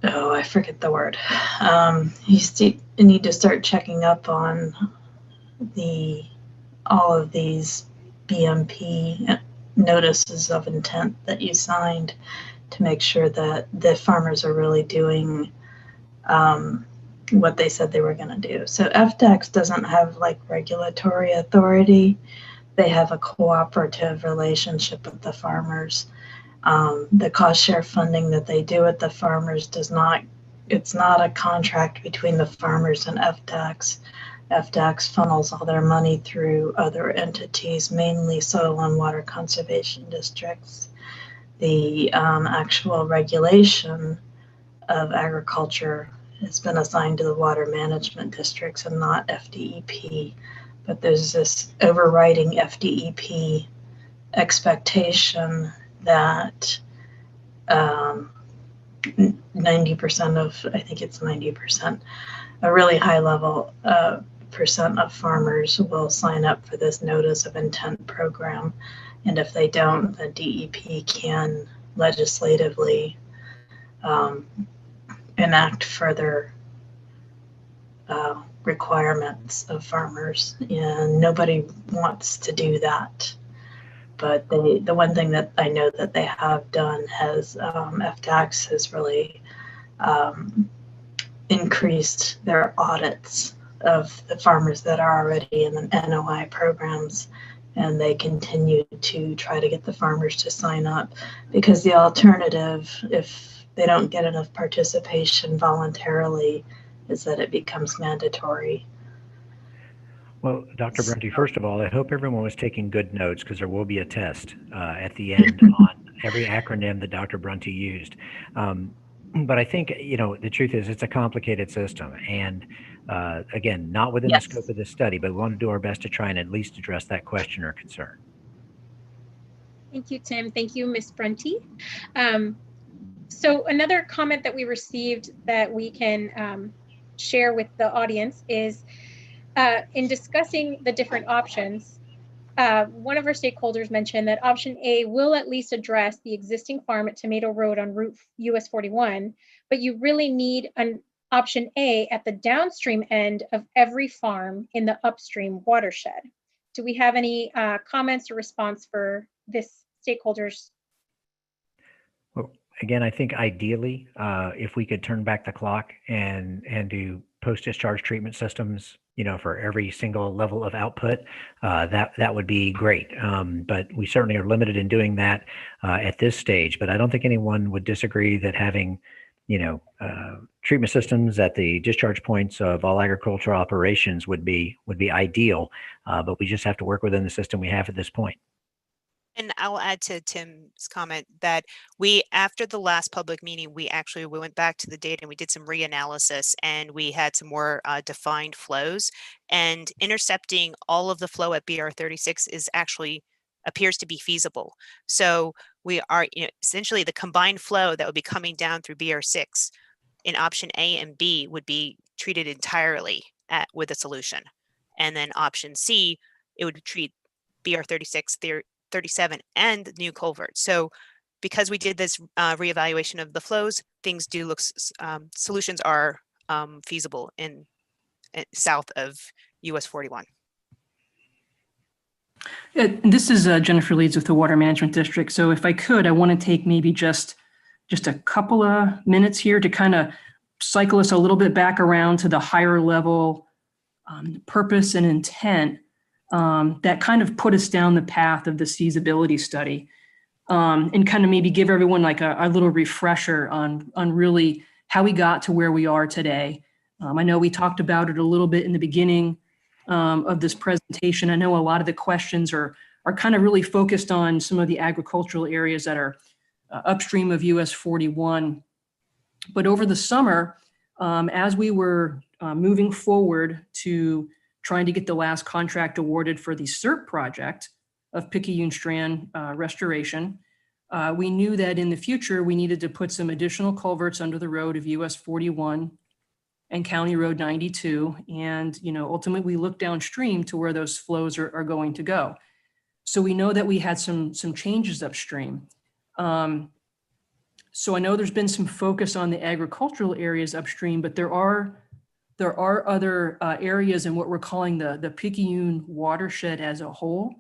I forget the word. You need to start checking up on all of these BMP notices of intent that you signed to make sure that the farmers are really doing what they said they were going to do. So FDACS doesn't have like regulatory authority. They have a cooperative relationship with the farmers. The cost share funding that they do with the farmers it's not a contract between the farmers and FDACS. FDACS funnels all their money through other entities, mainly soil and water conservation districts. The actual regulation of agriculture has been assigned to the water management districts and not FDEP. But there's this overriding FDEP expectation that 90% of, I think it's 90%, a really high level percent of farmers will sign up for this notice of intent program. And if they don't, the DEP can legislatively enact further requirements of farmers, and nobody wants to do that. But the one thing that I know that they have done has FDACS has really increased their audits of the farmers that are already in the NOI programs, and they continue to try to get the farmers to sign up, because the alternative, if they don't get enough participation voluntarily, is that it becomes mandatory. Well, Dr. Brunty, first of all, I hope everyone was taking good notes, because there will be a test at the end on every acronym that Dr. Brunty used. But I think, the truth is it's a complicated system. And again, not within the scope of this study, but we want to do our best to try and at least address that question or concern. Thank you, Tim. Thank you, Ms. Brunty. So another comment that we received that we can share with the audience is in discussing the different options, one of our stakeholders mentioned that option A will at least address the existing farm at Tomato Road on Route US 41, but you really need an option A at the downstream end of every farm in the upstream watershed. Do we have any comments or response for this stakeholders? Well, again, I think ideally, if we could turn back the clock and do post-discharge treatment systems, for every single level of output, that would be great. But we certainly are limited in doing that at this stage. But I don't think anyone would disagree that having, treatment systems at the discharge points of all agricultural operations would be ideal. But we just have to work within the system we have at this point. And I'll add to Tim's comment that after the last public meeting, we went back to the data and we did some reanalysis, and we had some more defined flows, and intercepting all of the flow at BR36 appears to be feasible. So we are essentially the combined flow that would be coming down through BR6 in option A and B would be treated entirely with a solution. And then option C, it would treat BR36, 37 and new culvert. So because we did this reevaluation of the flows, things do look, solutions are feasible in south of US 41. This is Jennifer Leeds with the Water Management District. So if I could, I want to take maybe just a couple of minutes here to kind of cycle us a little bit back around to the higher level purpose and intent that kind of put us down the path of this feasibility study, and kind of maybe give everyone like a little refresher on really how we got to where we are today. I know we talked about it a little bit in the beginning of this presentation. I know a lot of the questions are kind of really focused on some of the agricultural areas that are upstream of US 41. But over the summer, as we were moving forward to trying to get the last contract awarded for the SERP project of Picayune Strand restoration, we knew that in the future we needed to put some additional culverts under the road of US 41 and County Road 92. And ultimately we looked downstream to where those flows are going to go. So we know that we had some changes upstream. So I know there's been some focus on the agricultural areas upstream, but there are other areas in what we're calling the Picayune watershed as a whole.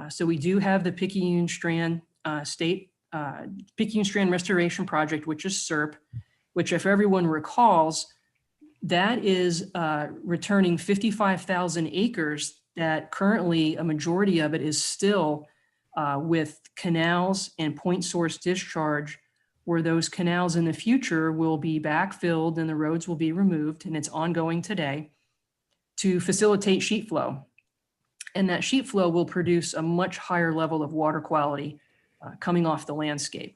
So we do have the Picayune Strand Picayune Strand Restoration Project, which is SERP, which, if everyone recalls, that is returning 55,000 acres that currently a majority of it is still with canals and point source discharge, where those canals in the future will be backfilled and the roads will be removed, and it's ongoing today. to facilitate sheet flow. And that sheet flow will produce a much higher level of water quality coming off the landscape.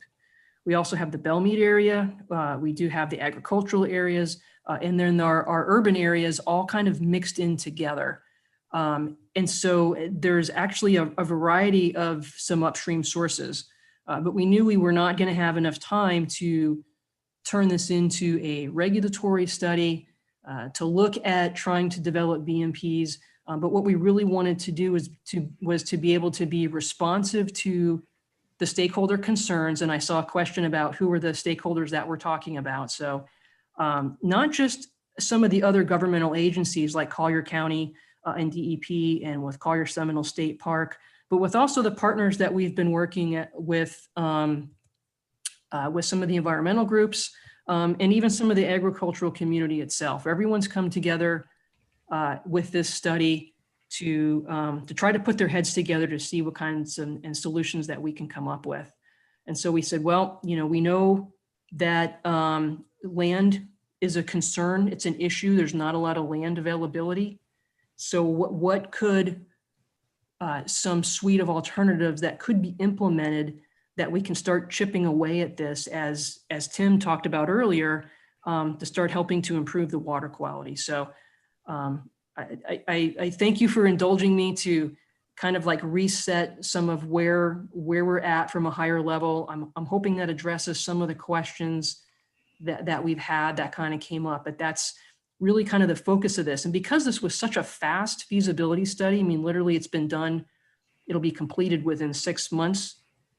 We also have the Bellmead area. We do have the agricultural areas, and then our urban areas all kind of mixed in together. And so there's actually a variety of some upstream sources, but we knew we were not going to have enough time to turn this into a regulatory study, to look at trying to develop BMPs. But what we really wanted to do was to be able to be responsive to the stakeholder concerns. And I saw a question about who are the stakeholders that we're talking about. So not just some of the other governmental agencies like Collier County and DEP and with Collier Seminole State Park, but with also the partners that we've been working with some of the environmental groups and even some of the agricultural community itself. Everyone's come together with this study to try to put their heads together to see what kinds and solutions that we can come up with. And so we said, well, we know that land is a concern. It's an issue. There's not a lot of land availability. So what could some suite of alternatives that could be implemented that we can start chipping away at this, as Tim talked about earlier, to start helping to improve the water quality. So I thank you for indulging me to kind of like reset some of where we're at from a higher level. I'm hoping that addresses some of the questions that we've had that kind of came up, but that's really kind of the focus of this. And because this was such a fast feasibility study, I mean, literally it's been done, it'll be completed within 6 months,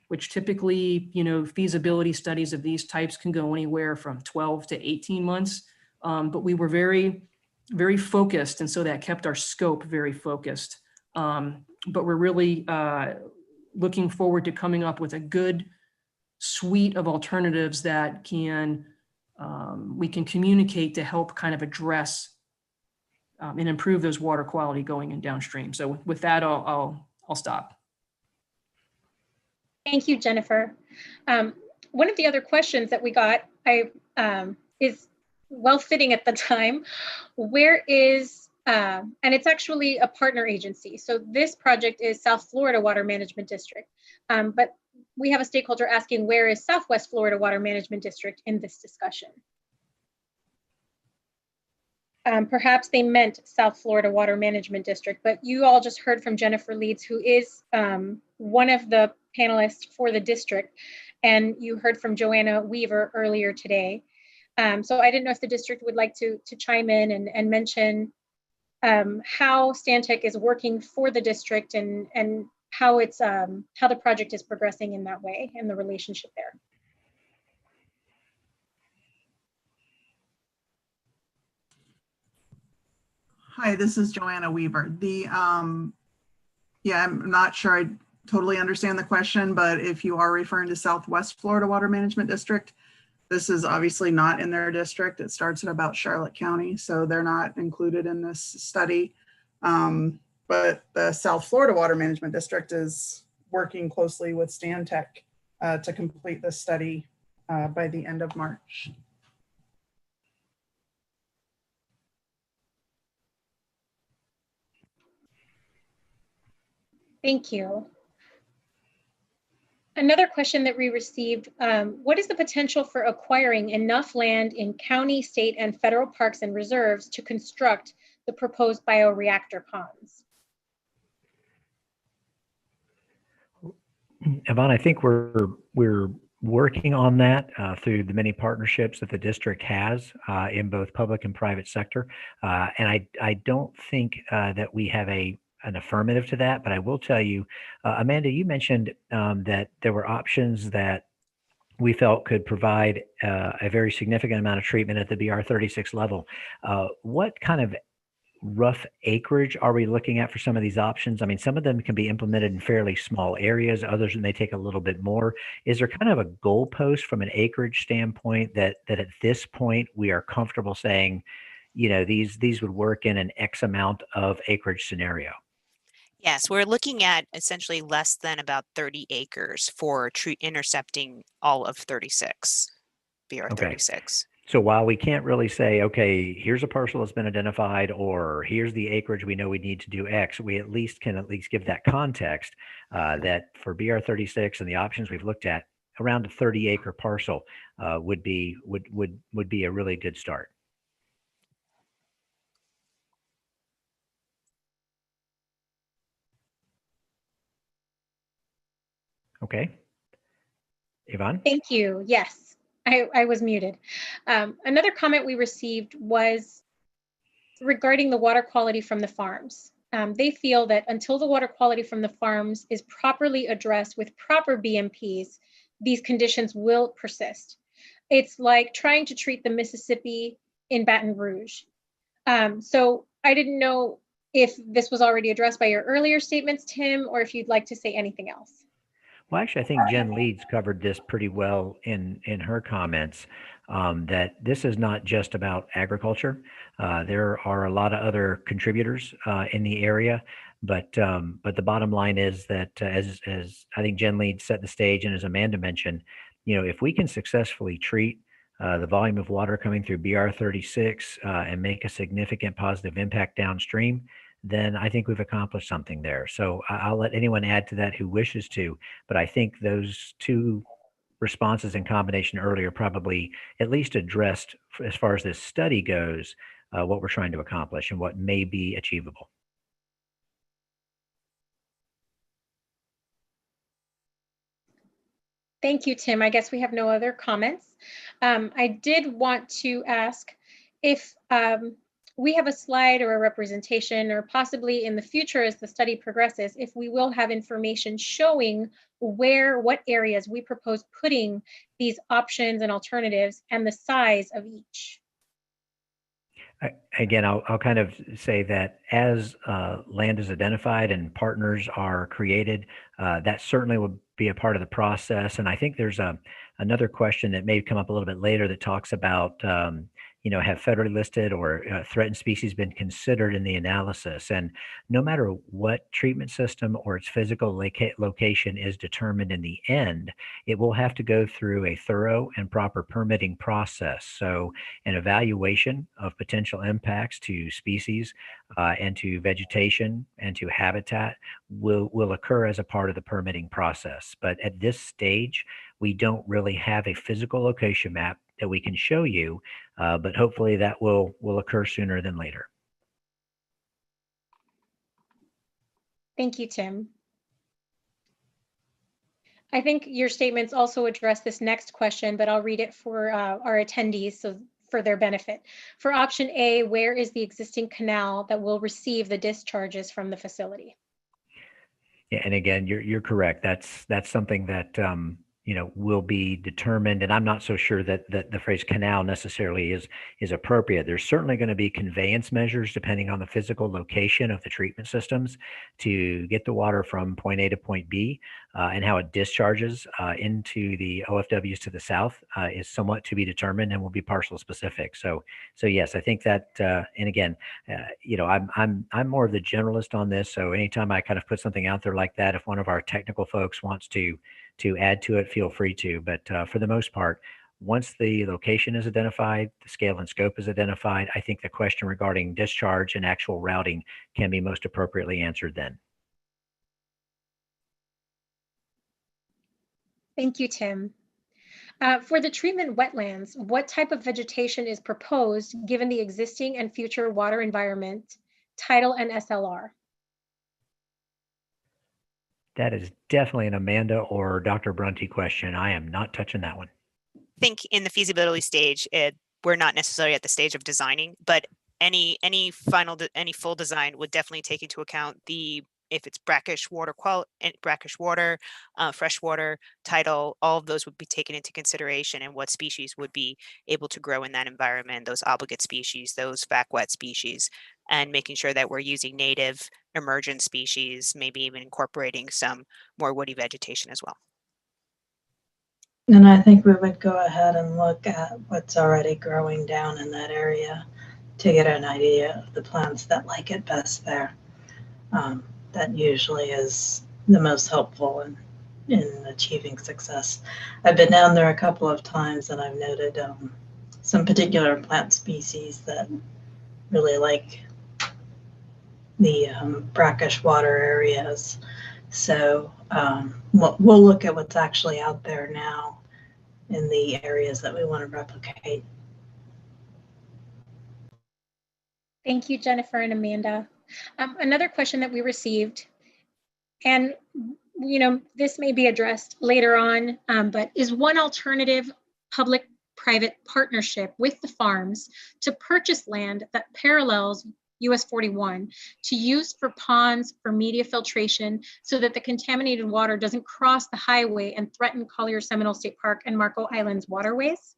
which typically, feasibility studies of these types can go anywhere from 12 to 18 months. But we were very, very focused. And so that kept our scope very focused. But we're really looking forward to coming up with a good suite of alternatives that we can communicate to help kind of address and improve those water quality going in downstream. So with that, I'll stop. Thank you, Jennifer. One of the other questions that we got is well fitting at the time. Where is, and it's actually a partner agency. So this project is South Florida Water Management District. But we have a stakeholder asking, where is Southwest Florida Water Management District in this discussion? Perhaps they meant South Florida Water Management District, but you all just heard from Jennifer Leeds, who is one of the panelists for the district, and you heard from Joanna Weaver earlier today. So I didn't know if the district would like to chime in and mention how Stantec is working for the district and how the project is progressing in that way and the relationship there. Hi, this is Joanna Weaver. Yeah, I'm not sure I totally understand the question, but if you are referring to Southwest Florida Water Management District, this is obviously not in their district. It starts at about Charlotte County, so they're not included in this study. But the South Florida Water Management District is working closely with Stantec to complete this study by the end of March. Thank you. Another question that we received, what is the potential for acquiring enough land in county, state, and federal parks and reserves to construct the proposed bioreactor ponds? Yvonne, I think we're working on that through the many partnerships that the district has in both public and private sector. And I don't think that we have an affirmative to that, but I will tell you, Amanda, you mentioned that there were options that we felt could provide a very significant amount of treatment at the BR36 level. What kind of rough acreage are we looking at for some of these options? I mean, some of them can be implemented in fairly small areas, others may take a little bit more. Is there kind of a goalpost from an acreage standpoint that at this point we are comfortable saying, these would work in an X amount of acreage scenario? Yes, we're looking at essentially less than about 30 acres for intercepting all of 36, BR36. So while we can't really say, okay, here's a parcel that's been identified, or here's the acreage we know we need to do X, we at least can give that context that for BR 36 and the options we've looked at, around a 30-acre parcel would be a really good start. Okay. Yvonne? Thank you. Yes, I was muted. Another comment we received was regarding the water quality from the farms. They feel that until the water quality from the farms is properly addressed with proper BMPs, these conditions will persist. It's like trying to treat the Mississippi in Baton Rouge. So I didn't know if this was already addressed by your earlier statements, Tim, or if you'd like to say anything else. Well, actually, I think Jen Leeds covered this pretty well in her comments, that this is not just about agriculture. There are a lot of other contributors in the area, but the bottom line is that as I think Jen Leeds set the stage, and as Amanda mentioned, if we can successfully treat the volume of water coming through BR 36 and make a significant positive impact downstream, then I think we've accomplished something there. So I'll let anyone add to that who wishes to, but I think those two responses in combination earlier probably at least addressed, as far as this study goes, what we're trying to accomplish and what may be achievable. Thank you, Tim. I guess we have no other comments. I did want to ask if we have a slide or a representation, or possibly in the future as the study progresses, if we will have information showing what areas we propose putting these options and alternatives and the size of each. Again, I'll kind of say that as land is identified and partners are created, that certainly will be a part of the process. And I think there's another question that may come up a little bit later that talks about, have federally listed or threatened species been considered in the analysis? And no matter what treatment system or its physical location is determined in the end, it will have to go through a thorough and proper permitting process. So an evaluation of potential impacts to species and to vegetation and to habitat will occur as a part of the permitting process. But at this stage, we don't really have a physical location map that we can show you, but hopefully that will occur sooner than later. Thank you, Tim. I think your statements also address this next question, but I'll read it for our attendees so for their benefit. For option A, where is the existing canal that will receive the discharges from the facility? Yeah, and again, you're correct. That's something that will be determined, and I'm not so sure that the phrase canal necessarily is appropriate. There's certainly going to be conveyance measures depending on the physical location of the treatment systems to get the water from point A to point B, and how it discharges into the OFWs to the south is somewhat to be determined and will be parcel specific. So yes, I think that, and again, I'm more of the generalist on this. So anytime I kind of put something out there like that, if one of our technical folks wants to add to it, feel free to. But for the most part, once the location is identified, the scale and scope is identified, I think the question regarding discharge and actual routing can be most appropriately answered then. Thank you, Tim. For the treatment wetlands, what type of vegetation is proposed given the existing and future water environment, tidal and SLR? That is definitely an Amanda or Dr. Brunty question. I am not touching that one. I think in the feasibility stage, we're not necessarily at the stage of designing, but any full design would definitely take into account if it's brackish water, freshwater, tidal, all of those would be taken into consideration, and what species would be able to grow in that environment, those obligate species, those back wet species, and making sure that we're using native emergent species, maybe even incorporating some more woody vegetation as well. And I think we would go ahead and look at what's already growing down in that area to get an idea of the plants that like it best there. That usually is the most helpful in achieving success. I've been down there a couple of times and I've noted some particular plant species that really like the brackish water areas. So we'll look at what's actually out there now in the areas that we want to replicate. Thank you, Jennifer and Amanda. Another question that we received, and this may be addressed later on, but is one alternative public-private partnership with the farms to purchase land that parallels US 41 to use for ponds for media filtration so that the contaminated water doesn't cross the highway and threaten Collier Seminole State Park and Marco Islands waterways?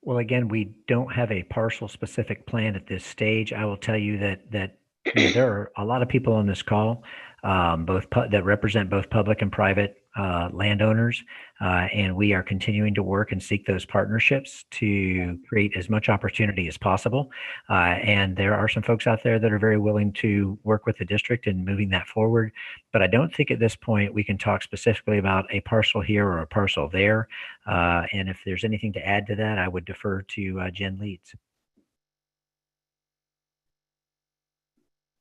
Well, again, we don't have a parcel specific plan at this stage. I will tell you that there are a lot of people on this call, that represent both public and private landowners, and we are continuing to work and seek those partnerships to create as much opportunity as possible. And there are some folks out there that are very willing to work with the district in moving that forward. But I don't think at this point we can talk specifically about a parcel here or a parcel there. And if there's anything to add to that, I would defer to Jen Leeds.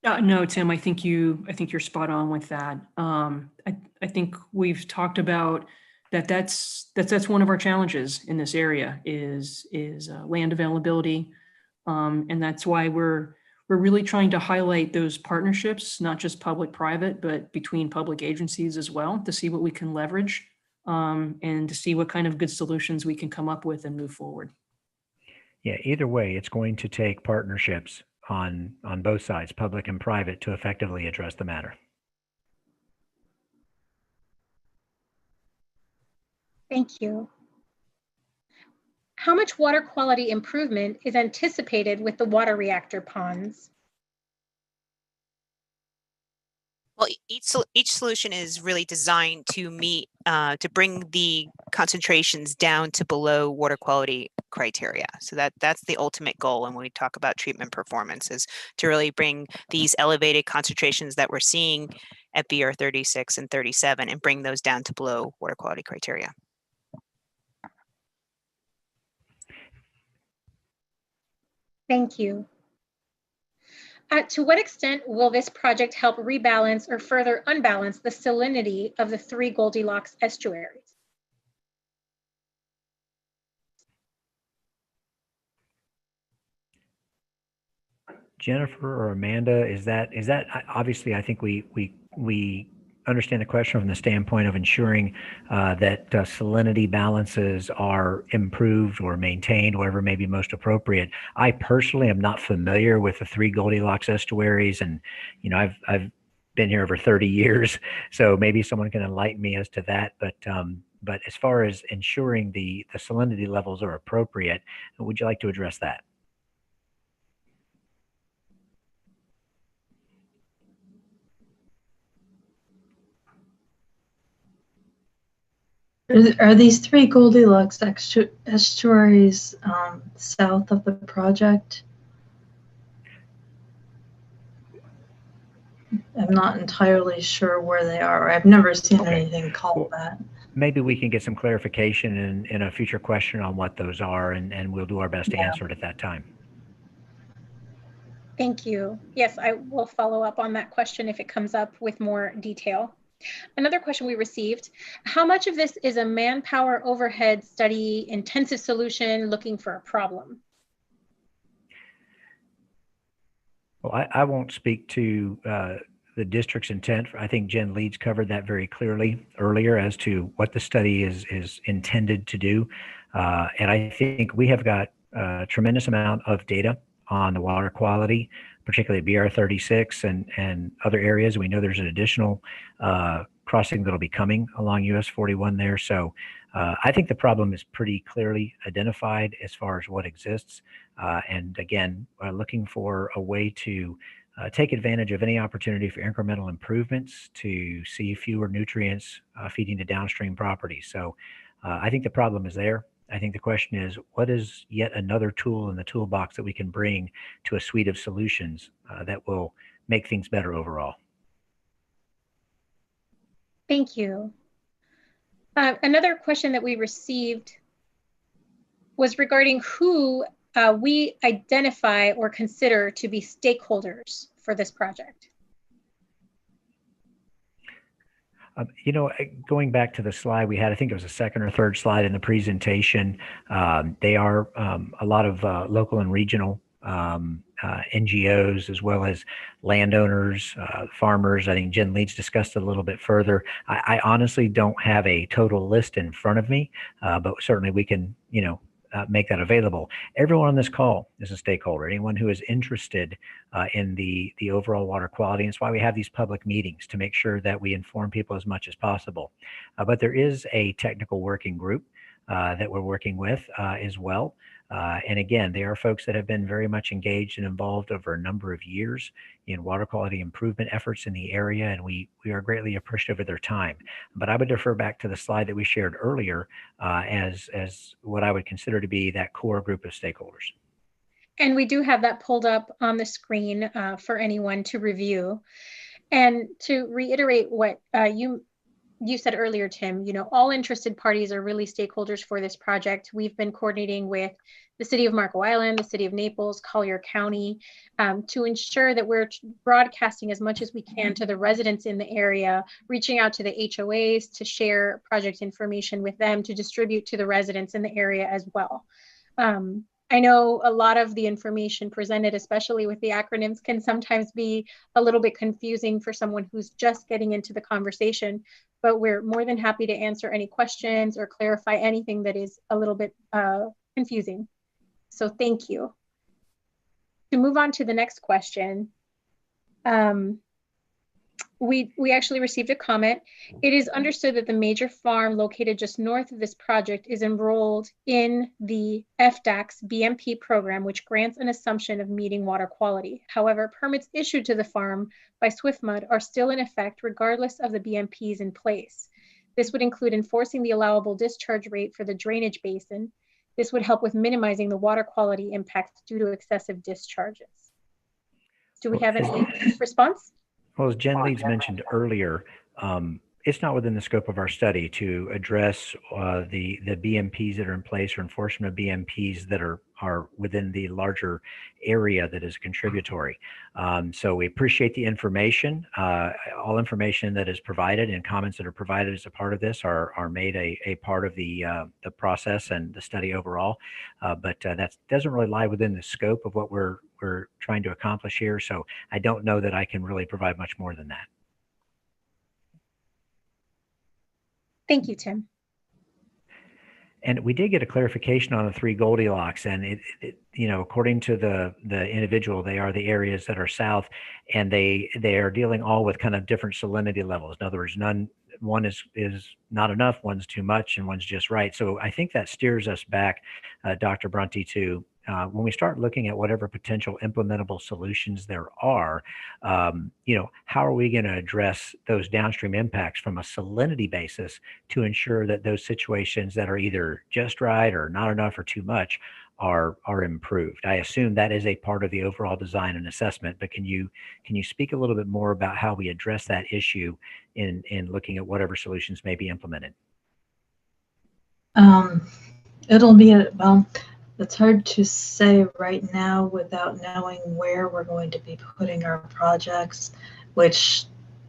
No, Tim, I think you're spot on with that. I think we've talked about that's one of our challenges in this area is land availability. And that's why we're really trying to highlight those partnerships, not just public-private, but between public agencies as well, to see what we can leverage, and to see what kind of good solutions we can come up with and move forward. Yeah, either way, it's going to take partnerships on both sides, public and private, to effectively address the matter. Thank you. How much water quality improvement is anticipated with the water reactor ponds? Well, each solution is really designed to meet, to bring the concentrations down to below water quality criteria. So that's the ultimate goal. And when we talk about treatment performance, is to really bring these elevated concentrations that we're seeing at BR 36 and 37 and bring those down to below water quality criteria. Thank you. To what extent will this project help rebalance or further unbalance the salinity of the 3 Goldilocks estuaries? Jennifer or Amanda, is that obviously, I think we understand the question from the standpoint of ensuring that salinity balances are improved or maintained, whatever may be most appropriate. I personally am not familiar with the 3 Goldilocks estuaries, and I've been here over 30 years, so maybe someone can enlighten me as to that. But as far as ensuring the salinity levels are appropriate, would you like to address that? Are these 3 Goldilocks estuaries south of the project? I'm not entirely sure where they are. I've never seen anything called that. Maybe we can get some clarification in a future question on what those are, and we'll do our best to answer it at that time. Thank you. Yes, I will follow up on that question if it comes up with more detail. Another question we received, how much of this is a manpower overhead study intensive solution looking for a problem? Well, I won't speak to the district's intent. I think Jen Leeds covered that very clearly earlier as to what the study is intended to do. And I think we have got a tremendous amount of data on the water quality, particularly BR 36 and other areas. We know there's an additional crossing that'll be coming along US 41 there. So I think the problem is pretty clearly identified as far as what exists. And again, looking for a way to take advantage of any opportunity for incremental improvements to see fewer nutrients feeding to downstream properties. So I think the problem is there. I think the question is, what is yet another tool in the toolbox that we can bring to a suite of solutions that will make things better overall? Thank you. Another question that we received was regarding who we identify or consider to be stakeholders for this project. You know, going back to the slide we had, I think it was the second or third slide in the presentation, they are a lot of local and regional NGOs, as well as landowners, farmers. I think Jen Leeds discussed it a little bit further. I honestly don't have a total list in front of me, but certainly we can, you know, make that available. Everyone on this call is a stakeholder. Anyone who is interested in the overall water quality. And it's why we have these public meetings, to make sure that we inform people as much as possible. But there is a technical working group that we're working with as well. And again, they are folks that have been very much engaged and involved over a number of years in water quality improvement efforts in the area, and we are greatly appreciative of their time. But I would defer back to the slide that we shared earlier as what I would consider to be that core group of stakeholders. And we do have that pulled up on the screen for anyone to review. And to reiterate what you said earlier, Tim, you know, all interested parties are really stakeholders for this project. We've been coordinating with the city of Marco Island, the city of Naples, Collier County, to ensure that we're broadcasting as much as we can to the residents in the area, reaching out to the HOAs to share project information with them, to distribute to the residents in the area as well. I know a lot of the information presented, especially with the acronyms, can sometimes be a little bit confusing for someone who's just getting into the conversation, but we're more than happy to answer any questions or clarify anything that is a little bit confusing. So thank you. To move on to the next question, we actually received a comment. It is understood that the major farm located just north of this project is enrolled in the FDAC's BMP program, which grants an assumption of meeting water quality. However, permits issued to the farm by SwiftMud are still in effect regardless of the BMPs in place. This would include enforcing the allowable discharge rate for the drainage basin. This would help with minimizing the water quality impacts due to excessive discharges. Do we have any response? Well, as Jen Leeds mentioned earlier, it's not within the scope of our study to address the BMPs that are in place or enforcement of BMPs that are within the larger area that is contributory. So we appreciate the information. All information that is provided and comments that are provided as a part of this are made a part of the process and the study overall. But that doesn't really lie within the scope of what we're trying to accomplish here. So I don't know that I can really provide much more than that. Thank you, Tim. And we did get a clarification on the 3 Goldilocks, and it you know, according to the individual, they are the areas that are south, and they are dealing all with kind of different salinity levels. In other words, one is not enough, one's too much, and one's just right. So I think that steers us back, Dr. Brunty, to when we start looking at whatever potential implementable solutions there are, you know, how are we going to address those downstream impacts from a salinity basis to ensure that those situations that are either just right or not enough or too much are improved? I assume that is a part of the overall design and assessment, but can you speak a little bit more about how we address that issue in looking at whatever solutions may be implemented? It'll be well, it's hard to say right now without knowing where we're going to be putting our projects, which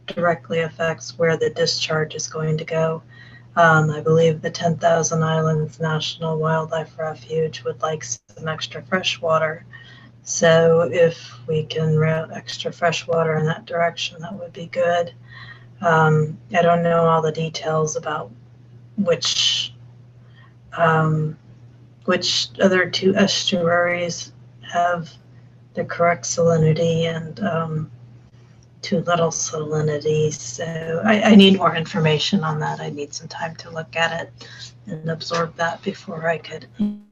directly affects where the discharge is going to go. I believe the 10,000 Islands National Wildlife Refuge would like some extra fresh water. So if we can route extra fresh water in that direction, that would be good. I don't know all the details about which other 2 estuaries have the correct salinity and too little salinity. So I need more information on that. I need some time to look at it and absorb that before I could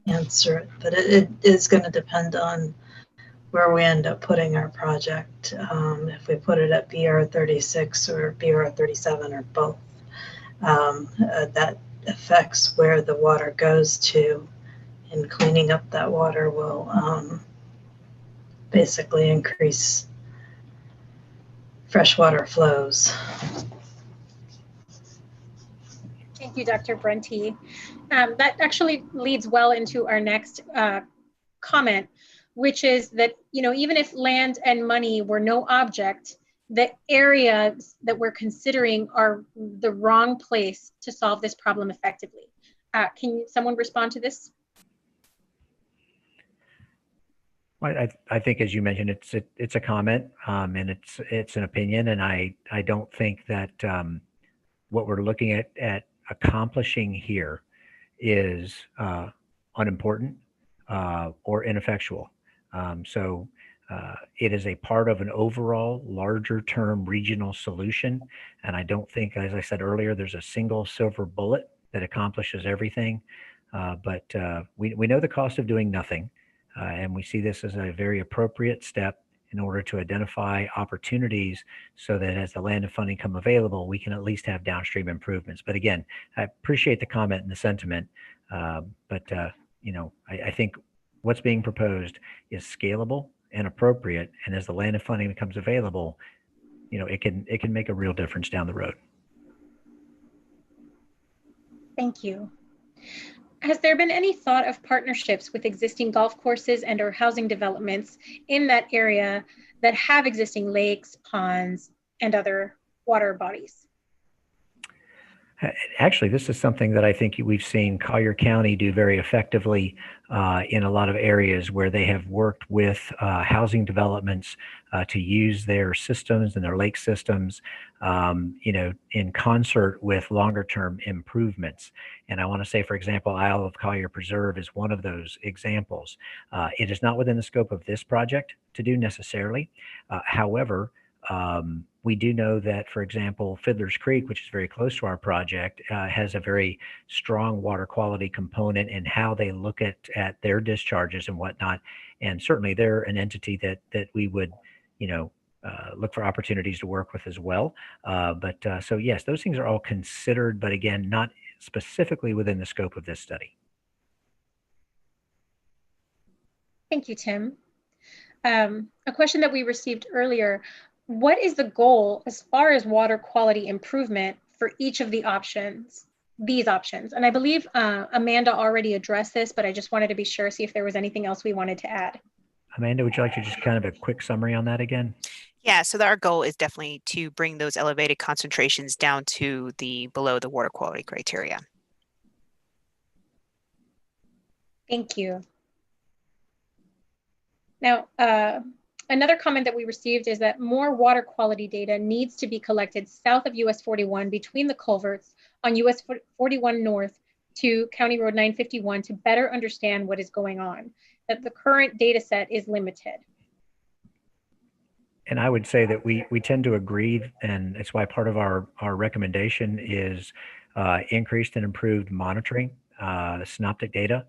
answer it. But it is going to depend on where we end up putting our project. If we put it at BR 36 or BR 37 or both, that affects where the water goes to, and cleaning up that water will basically increase freshwater flows. Thank you, Dr. Brenty. That actually leads well into our next comment, which is that, even if land and money were no object, the areas that we're considering are the wrong place to solve this problem effectively. Can someone respond to this? Well, I think, as you mentioned, it's a comment, and it's an opinion, and I don't think that what we're looking at accomplishing here is unimportant or ineffectual. So it is a part of an overall larger term regional solution. And I don't think, as I said earlier, there's a single silver bullet that accomplishes everything. But we know the cost of doing nothing. And we see this as a very appropriate step in order to identify opportunities so that as the land and funding come available, we can at least have downstream improvements. But again, I appreciate the comment and the sentiment. I think what's being proposed is scalable and appropriate. And as the land and funding becomes available, it can make a real difference down the road. Thank you. Has there been any thought of partnerships with existing golf courses and or housing developments in that area that have existing lakes, ponds, and other water bodies? Actually, this is something that I think we've seen Collier County do very effectively in a lot of areas where they have worked with housing developments to use their systems and their lake systems, in concert with longer term improvements. And I want to say, for example, Isle of Collier Preserve is one of those examples. It is not within the scope of this project to do necessarily. However, we do know that, for example, Fiddler's Creek, which is very close to our project, has a very strong water quality component in how they look at their discharges and whatnot. And certainly they're an entity that we would, look for opportunities to work with as well. So yes, those things are all considered, but again, not specifically within the scope of this study. Thank you, Tim. A question that we received earlier: what is the goal as far as water quality improvement for each of these options? And I believe Amanda already addressed this, but I just wanted to be sure, see if there was anything else we wanted to add. Amanda, would you like to just kind of a quick summary on that again? Yeah, so our goal is definitely to bring those elevated concentrations down to below the water quality criteria. Thank you. Now, another comment that we received is that more water quality data needs to be collected south of US 41 between the culverts on US 41 North to County Road 951 to better understand what is going on, that the current data set is limited. And I would say that we tend to agree, and it's why part of our recommendation is increased and improved monitoring, synoptic data.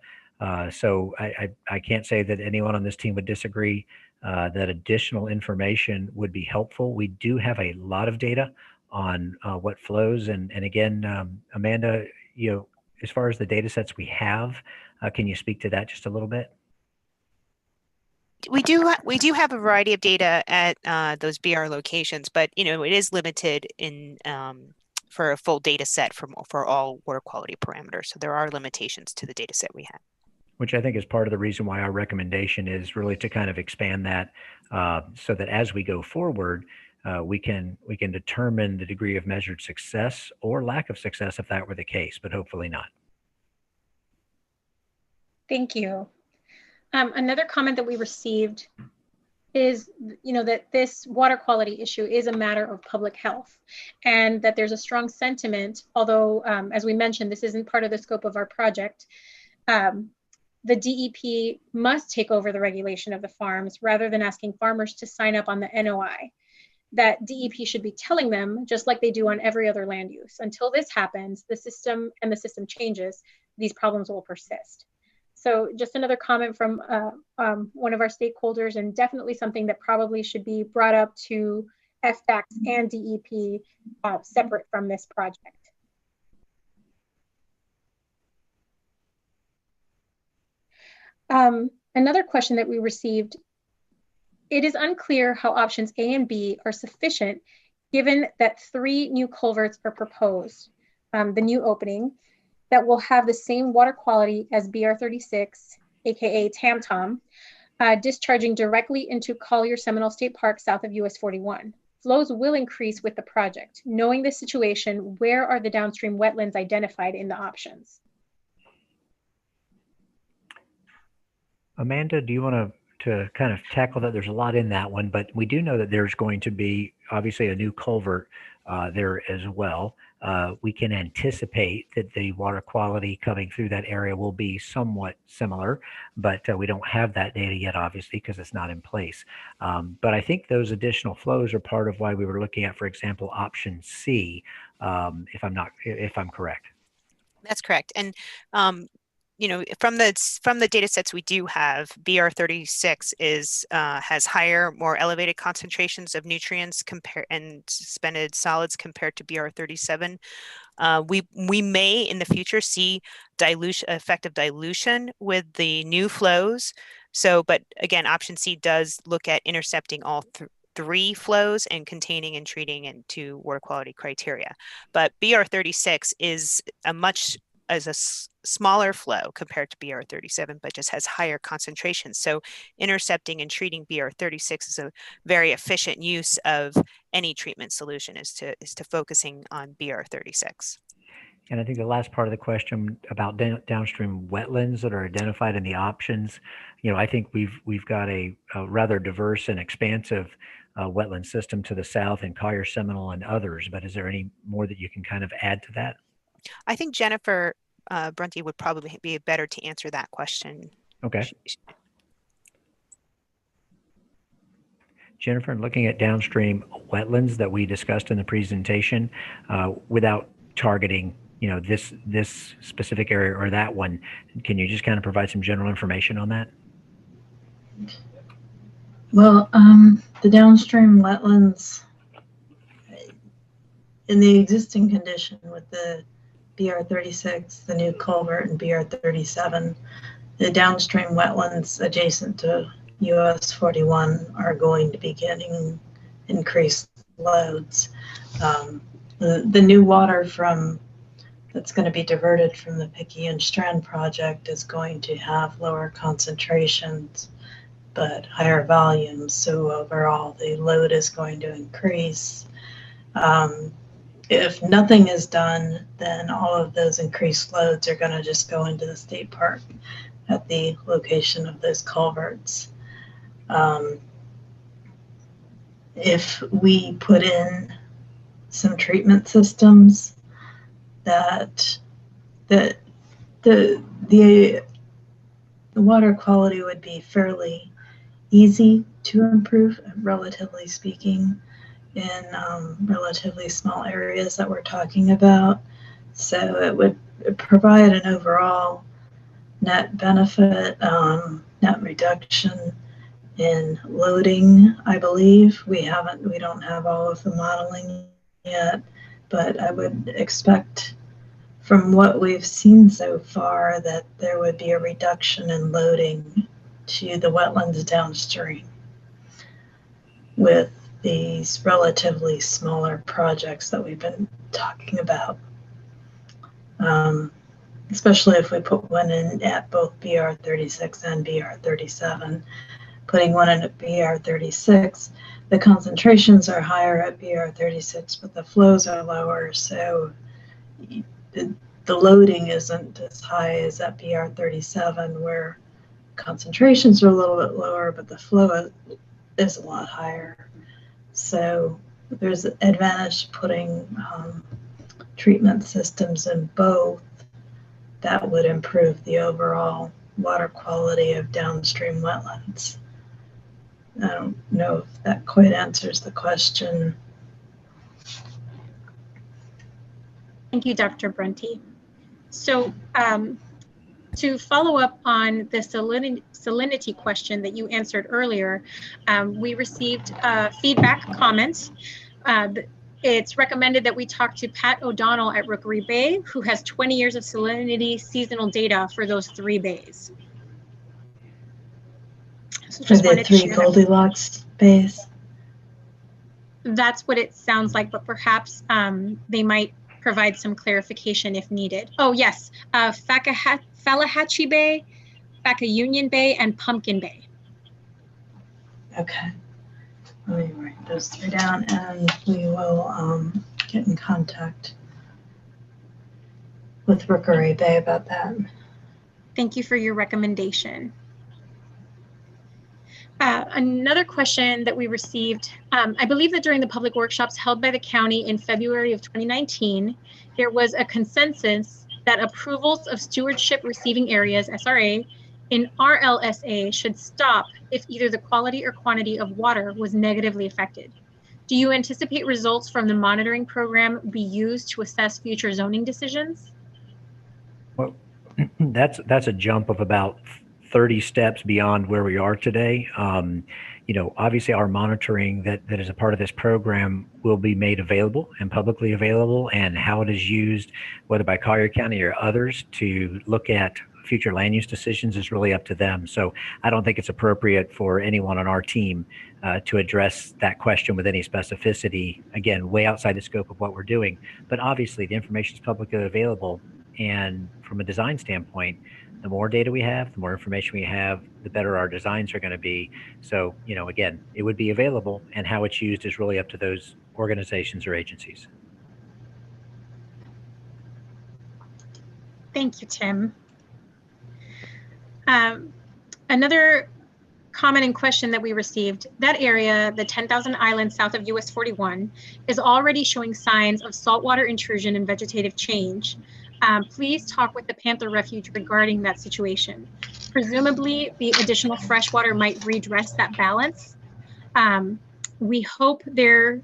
So I can't say that anyone on this team would disagree that additional information would be helpful. We do have a lot of data on what flows. And again, Amanda, as far as the data sets we have, can you speak to that just a little bit? We do have a variety of data at those BR locations, but it is limited in for a full data set for all water quality parameters. So there are limitations to the data set we have. Which I think is part of the reason why our recommendation is really to kind of expand that so that as we go forward, we can determine the degree of measured success or lack of success if that were the case, but hopefully not. Thank you. Another comment that we received is, that this water quality issue is a matter of public health, and that there's a strong sentiment, although as we mentioned, this isn't part of the scope of our project. The DEP must take over the regulation of the farms rather than asking farmers to sign up on the NOI. That DEP should be telling them, just like they do on every other land use. Until this happens, the system changes, these problems will persist. So just another comment from one of our stakeholders, and definitely something that probably should be brought up to FDACS and DEP separate from this project. Another question that we received: it is unclear how options A and B are sufficient given that 3 new culverts are proposed. the new opening, that will have the same water quality as BR36, aka Tam-Tam, discharging directly into Collier Seminole State Park south of US 41. Flows will increase with the project. Knowing this situation, where are the downstream wetlands identified in the options? Amanda, do you want to kind of tackle that? There's a lot in that one, but we do know that there's going to be obviously a new culvert there as well. We can anticipate that the water quality coming through that area will be somewhat similar, but we don't have that data yet, obviously, because it's not in place. But I think those additional flows are part of why we were looking at, for example, option C, if I'm correct. That's correct. And you know, from the data sets we do have, BR36 has higher, more elevated concentrations of nutrients and suspended solids compared to BR37. We may in the future see effective dilution with the new flows. So, but again, option C does look at intercepting all three flows and containing and treating into water quality criteria. But BR36 is a smaller flow compared to BR37, but just has higher concentrations. So intercepting and treating BR36 is a very efficient use of any treatment solution is to focusing on BR36. And I think the last part of the question about downstream wetlands that are identified in the options, you know, I think we've got a rather diverse and expansive wetland system to the south in Collier, Seminole, and others. But is there any more that you can kind of add to that? I think Jennifer Brunty would probably be better to answer that question. Okay. Jennifer, looking at downstream wetlands that we discussed in the presentation, without targeting, you know, this specific area or that one, can you just kind of provide some general information on that? Well, the downstream wetlands in the existing condition with the BR36, the new culvert, and BR37, the downstream wetlands adjacent to US 41 are going to be getting increased loads. The new water that's going to be diverted from the Picayune Strand project is going to have lower concentrations but higher volumes. So overall, the load is going to increase. If nothing is done, then all of those increased loads are going to just go into the state park at the location of those culverts. If we put in some treatment systems that the water quality would be fairly easy to improve, relatively speaking, in relatively small areas that we're talking about. So it would provide an overall net benefit, net reduction in loading, I believe. We don't have all of the modeling yet, but I would expect from what we've seen so far that there would be a reduction in loading to the wetlands downstream with these relatively smaller projects that we've been talking about. Especially if we put one in at both BR36 and BR37. Putting one in at BR36, the concentrations are higher at BR36, but the flows are lower, so the loading isn't as high as at BR37, where concentrations are a little bit lower, but the flow is a lot higher. So there's an advantage to putting treatment systems in both that would improve the overall water quality of downstream wetlands. I don't know if that quite answers the question. Thank you, Dr. Brunty. So to follow up on the salinity question that you answered earlier, we received feedback comments. It's recommended that we talk to Pat O'Donnell at Rookery Bay, who has 20 years of salinity seasonal data for those 3 bays. So for the 3 Goldilocks bays? That's what it sounds like, but perhaps they might provide some clarification if needed. Oh yes, Falahatchie Bay, Picayune Bay, and Pumpkin Bay. Okay. Let me write those 3 down and we will get in contact with Rookery Bay about that. Thank you for your recommendation. Another question that we received, I believe that during the public workshops held by the county in February of 2019, there was a consensus that approvals of stewardship receiving areas, SRA, in RLSA should stop if either the quality or quantity of water was negatively affected. Do you anticipate results from the monitoring program be used to assess future zoning decisions? Well, that's a jump of about 30 steps beyond where we are today. Obviously our monitoring that is a part of this program will be made available and publicly available, and how it is used, whether by Collier County or others, to look at future land use decisions is really up to them. So I don't think it's appropriate for anyone on our team to address that question with any specificity, again, way outside the scope of what we're doing. But obviously the information is publicly available, and from a design standpoint, the more data we have, the more information we have, the better our designs are going to be. So, again, it would be available, and how it's used is really up to those organizations or agencies. Thank you, Tim. Another comment and question that we received, that area, the 10,000 islands south of US 41, is already showing signs of saltwater intrusion and vegetative change. Please talk with the Panther Refuge regarding that situation. Presumably, the additional freshwater might redress that balance. We hope the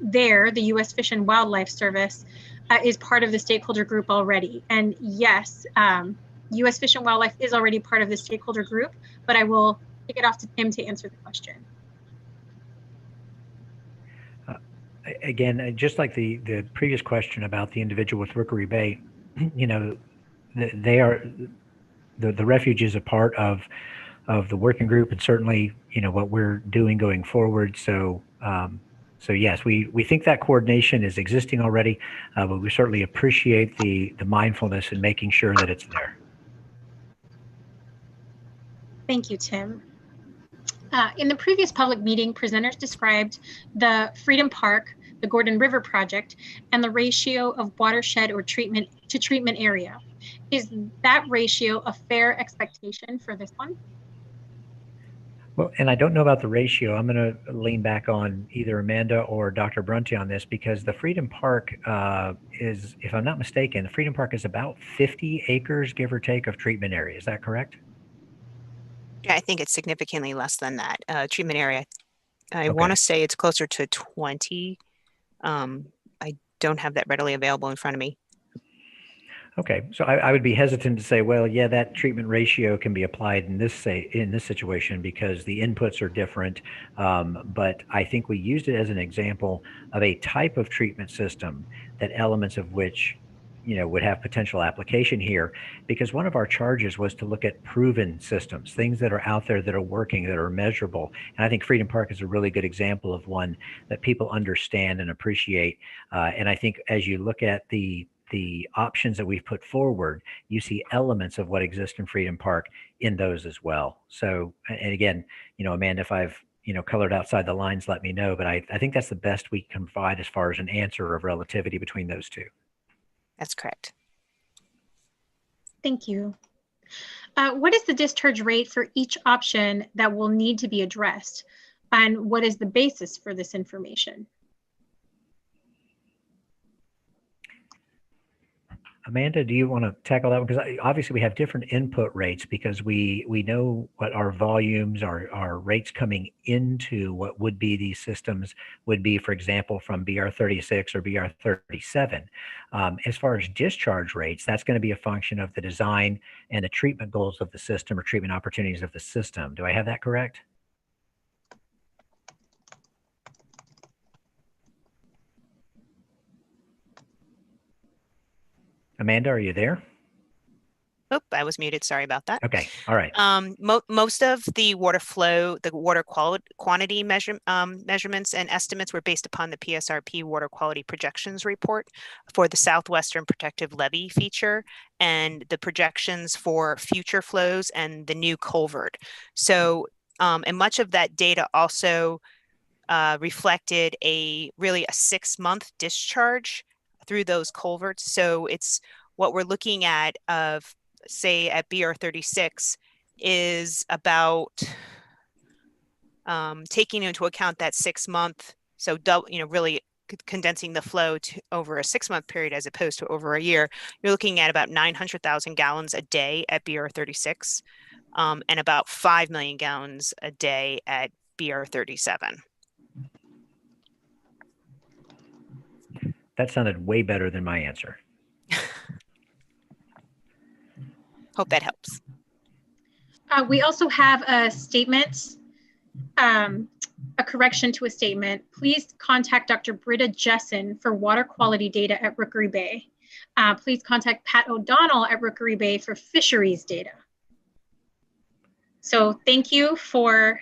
U.S. Fish and Wildlife Service is part of the stakeholder group already. And yes, U.S. Fish and Wildlife is already part of the stakeholder group, but I will kick it off to Tim to answer the question. Again, just like the previous question about the individual with Rookery Bay, they are the refuge is a part of the working group, and certainly what we're doing going forward. So yes, we think that coordination is existing already, but we certainly appreciate the mindfulness in making sure that it's there. Thank you, Tim. In the previous public meeting, presenters described the Freedom Park, the Gordon River project, and the ratio of watershed or treatment to treatment area. Is that ratio a fair expectation for this one? Well, and I don't know about the ratio. I'm going to lean back on either Amanda or Dr. Brunty on this, because the Freedom Park is, if I'm not mistaken, the Freedom Park is about 50 acres, give or take, of treatment area. Is that correct? Yeah, I think it's significantly less than that. Treatment area, I want to say it's closer to 20. I don't have that readily available in front of me. Okay, so I would be hesitant to say, well, yeah, that treatment ratio can be applied in this situation because the inputs are different. But I think we used it as an example of a type of treatment system that elements of which would have potential application here, because one of our charges was to look at proven systems, things that are out there that are working, that are measurable. And I think Freedom Park is a really good example of one that people understand and appreciate. And I think as you look at the options that we've put forward, you see elements of what exists in Freedom Park in those as well. So, and again, Amanda, if I've colored outside the lines, let me know, but I think that's the best we can provide as far as an answer of relativity between those two. That's correct. Thank you. What is the discharge rate for each option that will need to be addressed? And what is the basis for this information? Amanda, do you want to tackle that one? Because obviously we have different input rates, because we know what our volumes, our rates coming into what would be these systems would be, for example, from BR 36 or BR 37. As far as discharge rates, that's going to be a function of the design and the treatment goals of the system or treatment opportunities of the system. Do I have that correct? Amanda, are you there? Oop, I was muted. Sorry about that. Okay. All right. Most of the water flow, the water quantity measurements and estimates were based upon the PSRP water quality projections report for the Southwestern Protective Levee feature and the projections for future flows and the new culvert. So, and much of that data also reflected really a 6-month discharge through those culverts. So it's what we're looking at of, say, at BR 36 is about taking into account that 6-month, so really condensing the flow to over a 6-month period as opposed to over a year. You're looking at about 900,000 gallons a day at BR 36 and about 5 million gallons a day at BR 37. That sounded way better than my answer. Hope that helps. We also have a statement, a correction to a statement. Please contact Dr. Britta Jessen for water quality data at Rookery Bay. Please contact Pat O'Donnell at Rookery Bay for fisheries data. So thank you for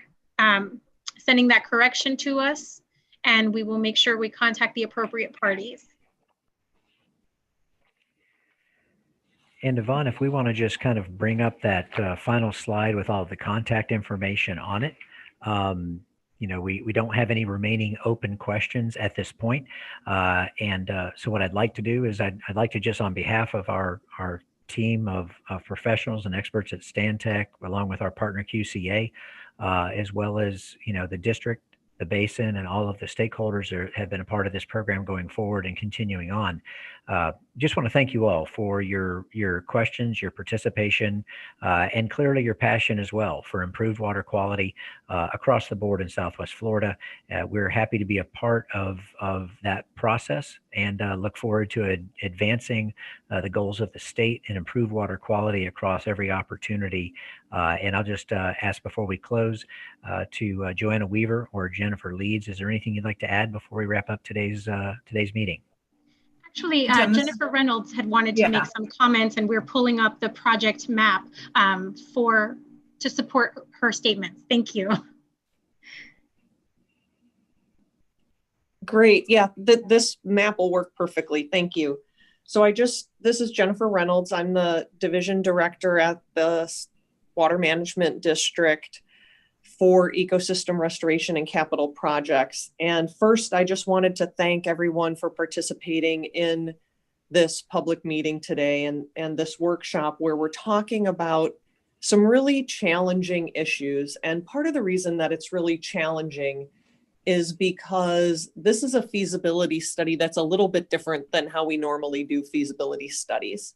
sending that correction to us, and we will make sure we contact the appropriate parties. And Yvonne, if we want to just kind of bring up that final slide with all the contact information on it, we don't have any remaining open questions at this point. So what I'd like to do is I'd like to just on behalf of our team of professionals and experts at Stantec, along with our partner QCA, as well as, the district, the basin, and all of the stakeholders have been a part of this program going forward and continuing on. Just want to thank you all for your questions, your participation, and clearly your passion as well for improved water quality across the board in Southwest Florida. We're happy to be a part of that process and look forward to advancing the goals of the state and improve water quality across every opportunity. And I'll just ask before we close to Joanna Weaver or Jennifer Leeds, is there anything you'd like to add before we wrap up today's meeting? Actually, Jennifer Reynolds had wanted to make some comments, and we're pulling up the project map to support her statements. Thank you. Great. Yeah, this map will work perfectly. Thank you. So this is Jennifer Reynolds. I'm the division director at the Water Management District for Ecosystem Restoration and Capital Projects. And first, I just wanted to thank everyone for participating in this public meeting today and this workshop where we're talking about some really challenging issues. And part of the reason that it's really challenging is because this is a feasibility study that's a little bit different than how we normally do feasibility studies.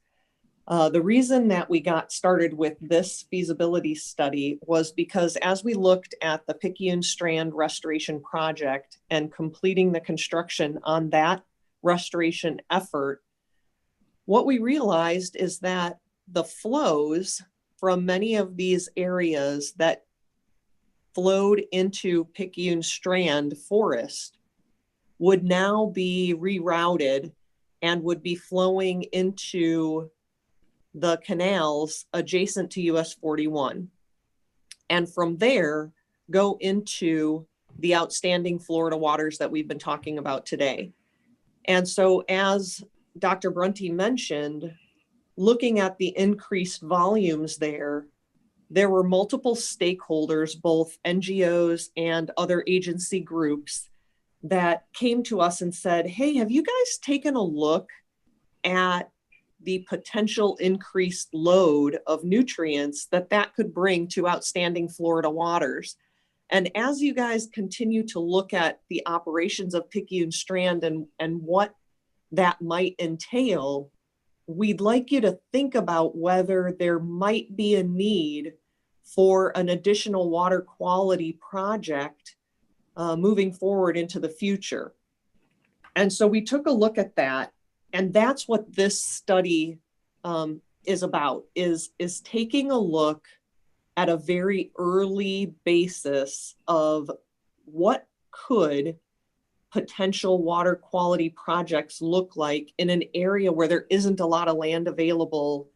The reason that we got started with this feasibility study was because as we looked at the Picayune Strand restoration project and completing the construction on that restoration effort, what we realized is that the flows from many of these areas that flowed into Picayune Strand forest would now be rerouted and would be flowing into the canals adjacent to US 41. And from there, go into the outstanding Florida waters that we've been talking about today. And so as Dr. Brunty mentioned, looking at the increased volumes there were multiple stakeholders, both NGOs and other agency groups that came to us and said, hey, have you guys taken a look at the potential increased load of nutrients that could bring to outstanding Florida waters? And as you guys continue to look at the operations of Picayune Strand and what that might entail, we'd like you to think about whether there might be a need for an additional water quality project moving forward into the future. And so we took a look at that. And that's what this study is about, is taking a look at a very early basis of what could potential water quality projects look like in an area where there isn't a lot of land available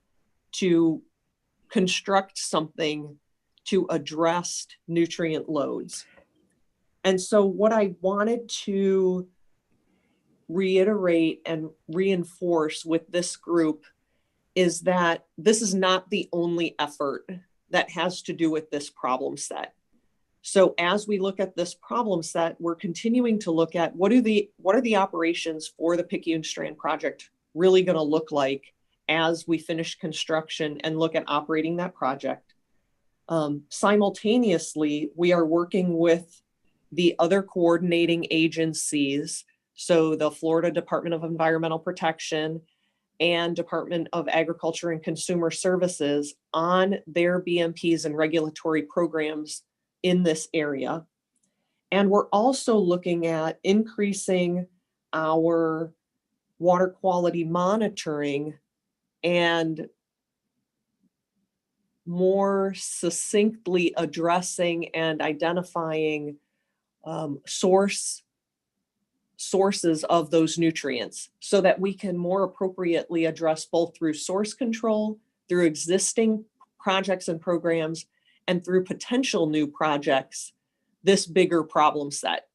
to construct something to address nutrient loads. And so what I wanted to reiterate and reinforce with this group is that this is not the only effort that has to do with this problem set. So as we look at this problem set, we're continuing to look at what are the operations for the Picayune Strand project really going to look like as we finish construction and look at operating that project. Simultaneously, we are working with the other coordinating agencies, so the Florida Department of Environmental Protection and Department of Agriculture and Consumer Services on their BMPs and regulatory programs in this area. And we're also looking at increasing our water quality monitoring and more succinctly addressing and identifying sources of those nutrients so that we can more appropriately address both through source control, through existing projects and programs, and through potential new projects, this bigger problem set.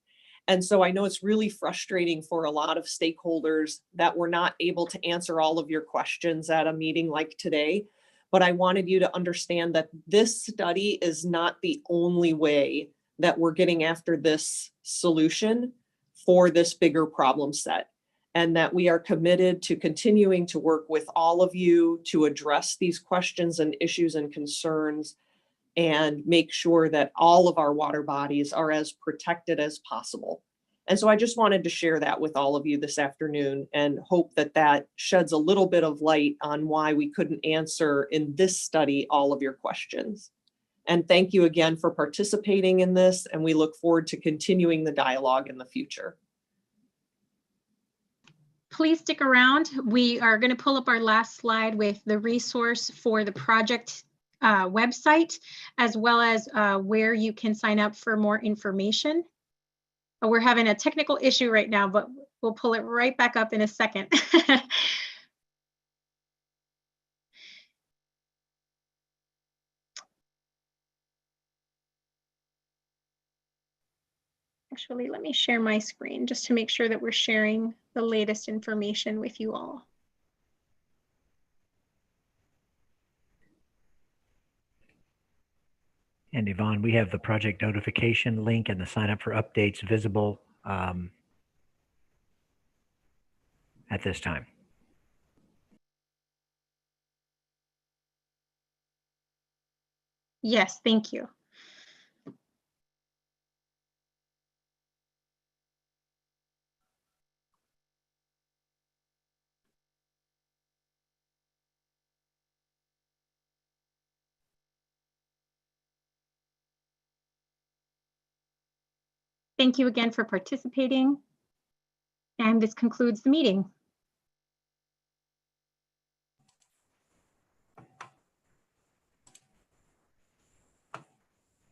And so I know it's really frustrating for a lot of stakeholders that we're not able to answer all of your questions at a meeting like today, but I wanted you to understand that this study is not the only way that we're getting after this solution for this bigger problem set, and that we are committed to continuing to work with all of you to address these questions and issues and concerns and make sure that all of our water bodies are as protected as possible. And so I just wanted to share that with all of you this afternoon and hope that that sheds a little bit of light on why we couldn't answer in this study all of your questions. And thank you again for participating in this, and we look forward to continuing the dialogue in the future. Please stick around. We are going to pull up our last slide with the resource for the project website, as well as where you can sign up for more information. We're having a technical issue right now, but we'll pull it right back up in a second. Actually, let me share my screen just to make sure that we're sharing the latest information with you all. And Yvonne, we have the project notification link and the sign up for updates visible at this time. Yes, thank you. Thank you again for participating. And this concludes the meeting.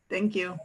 Thank you.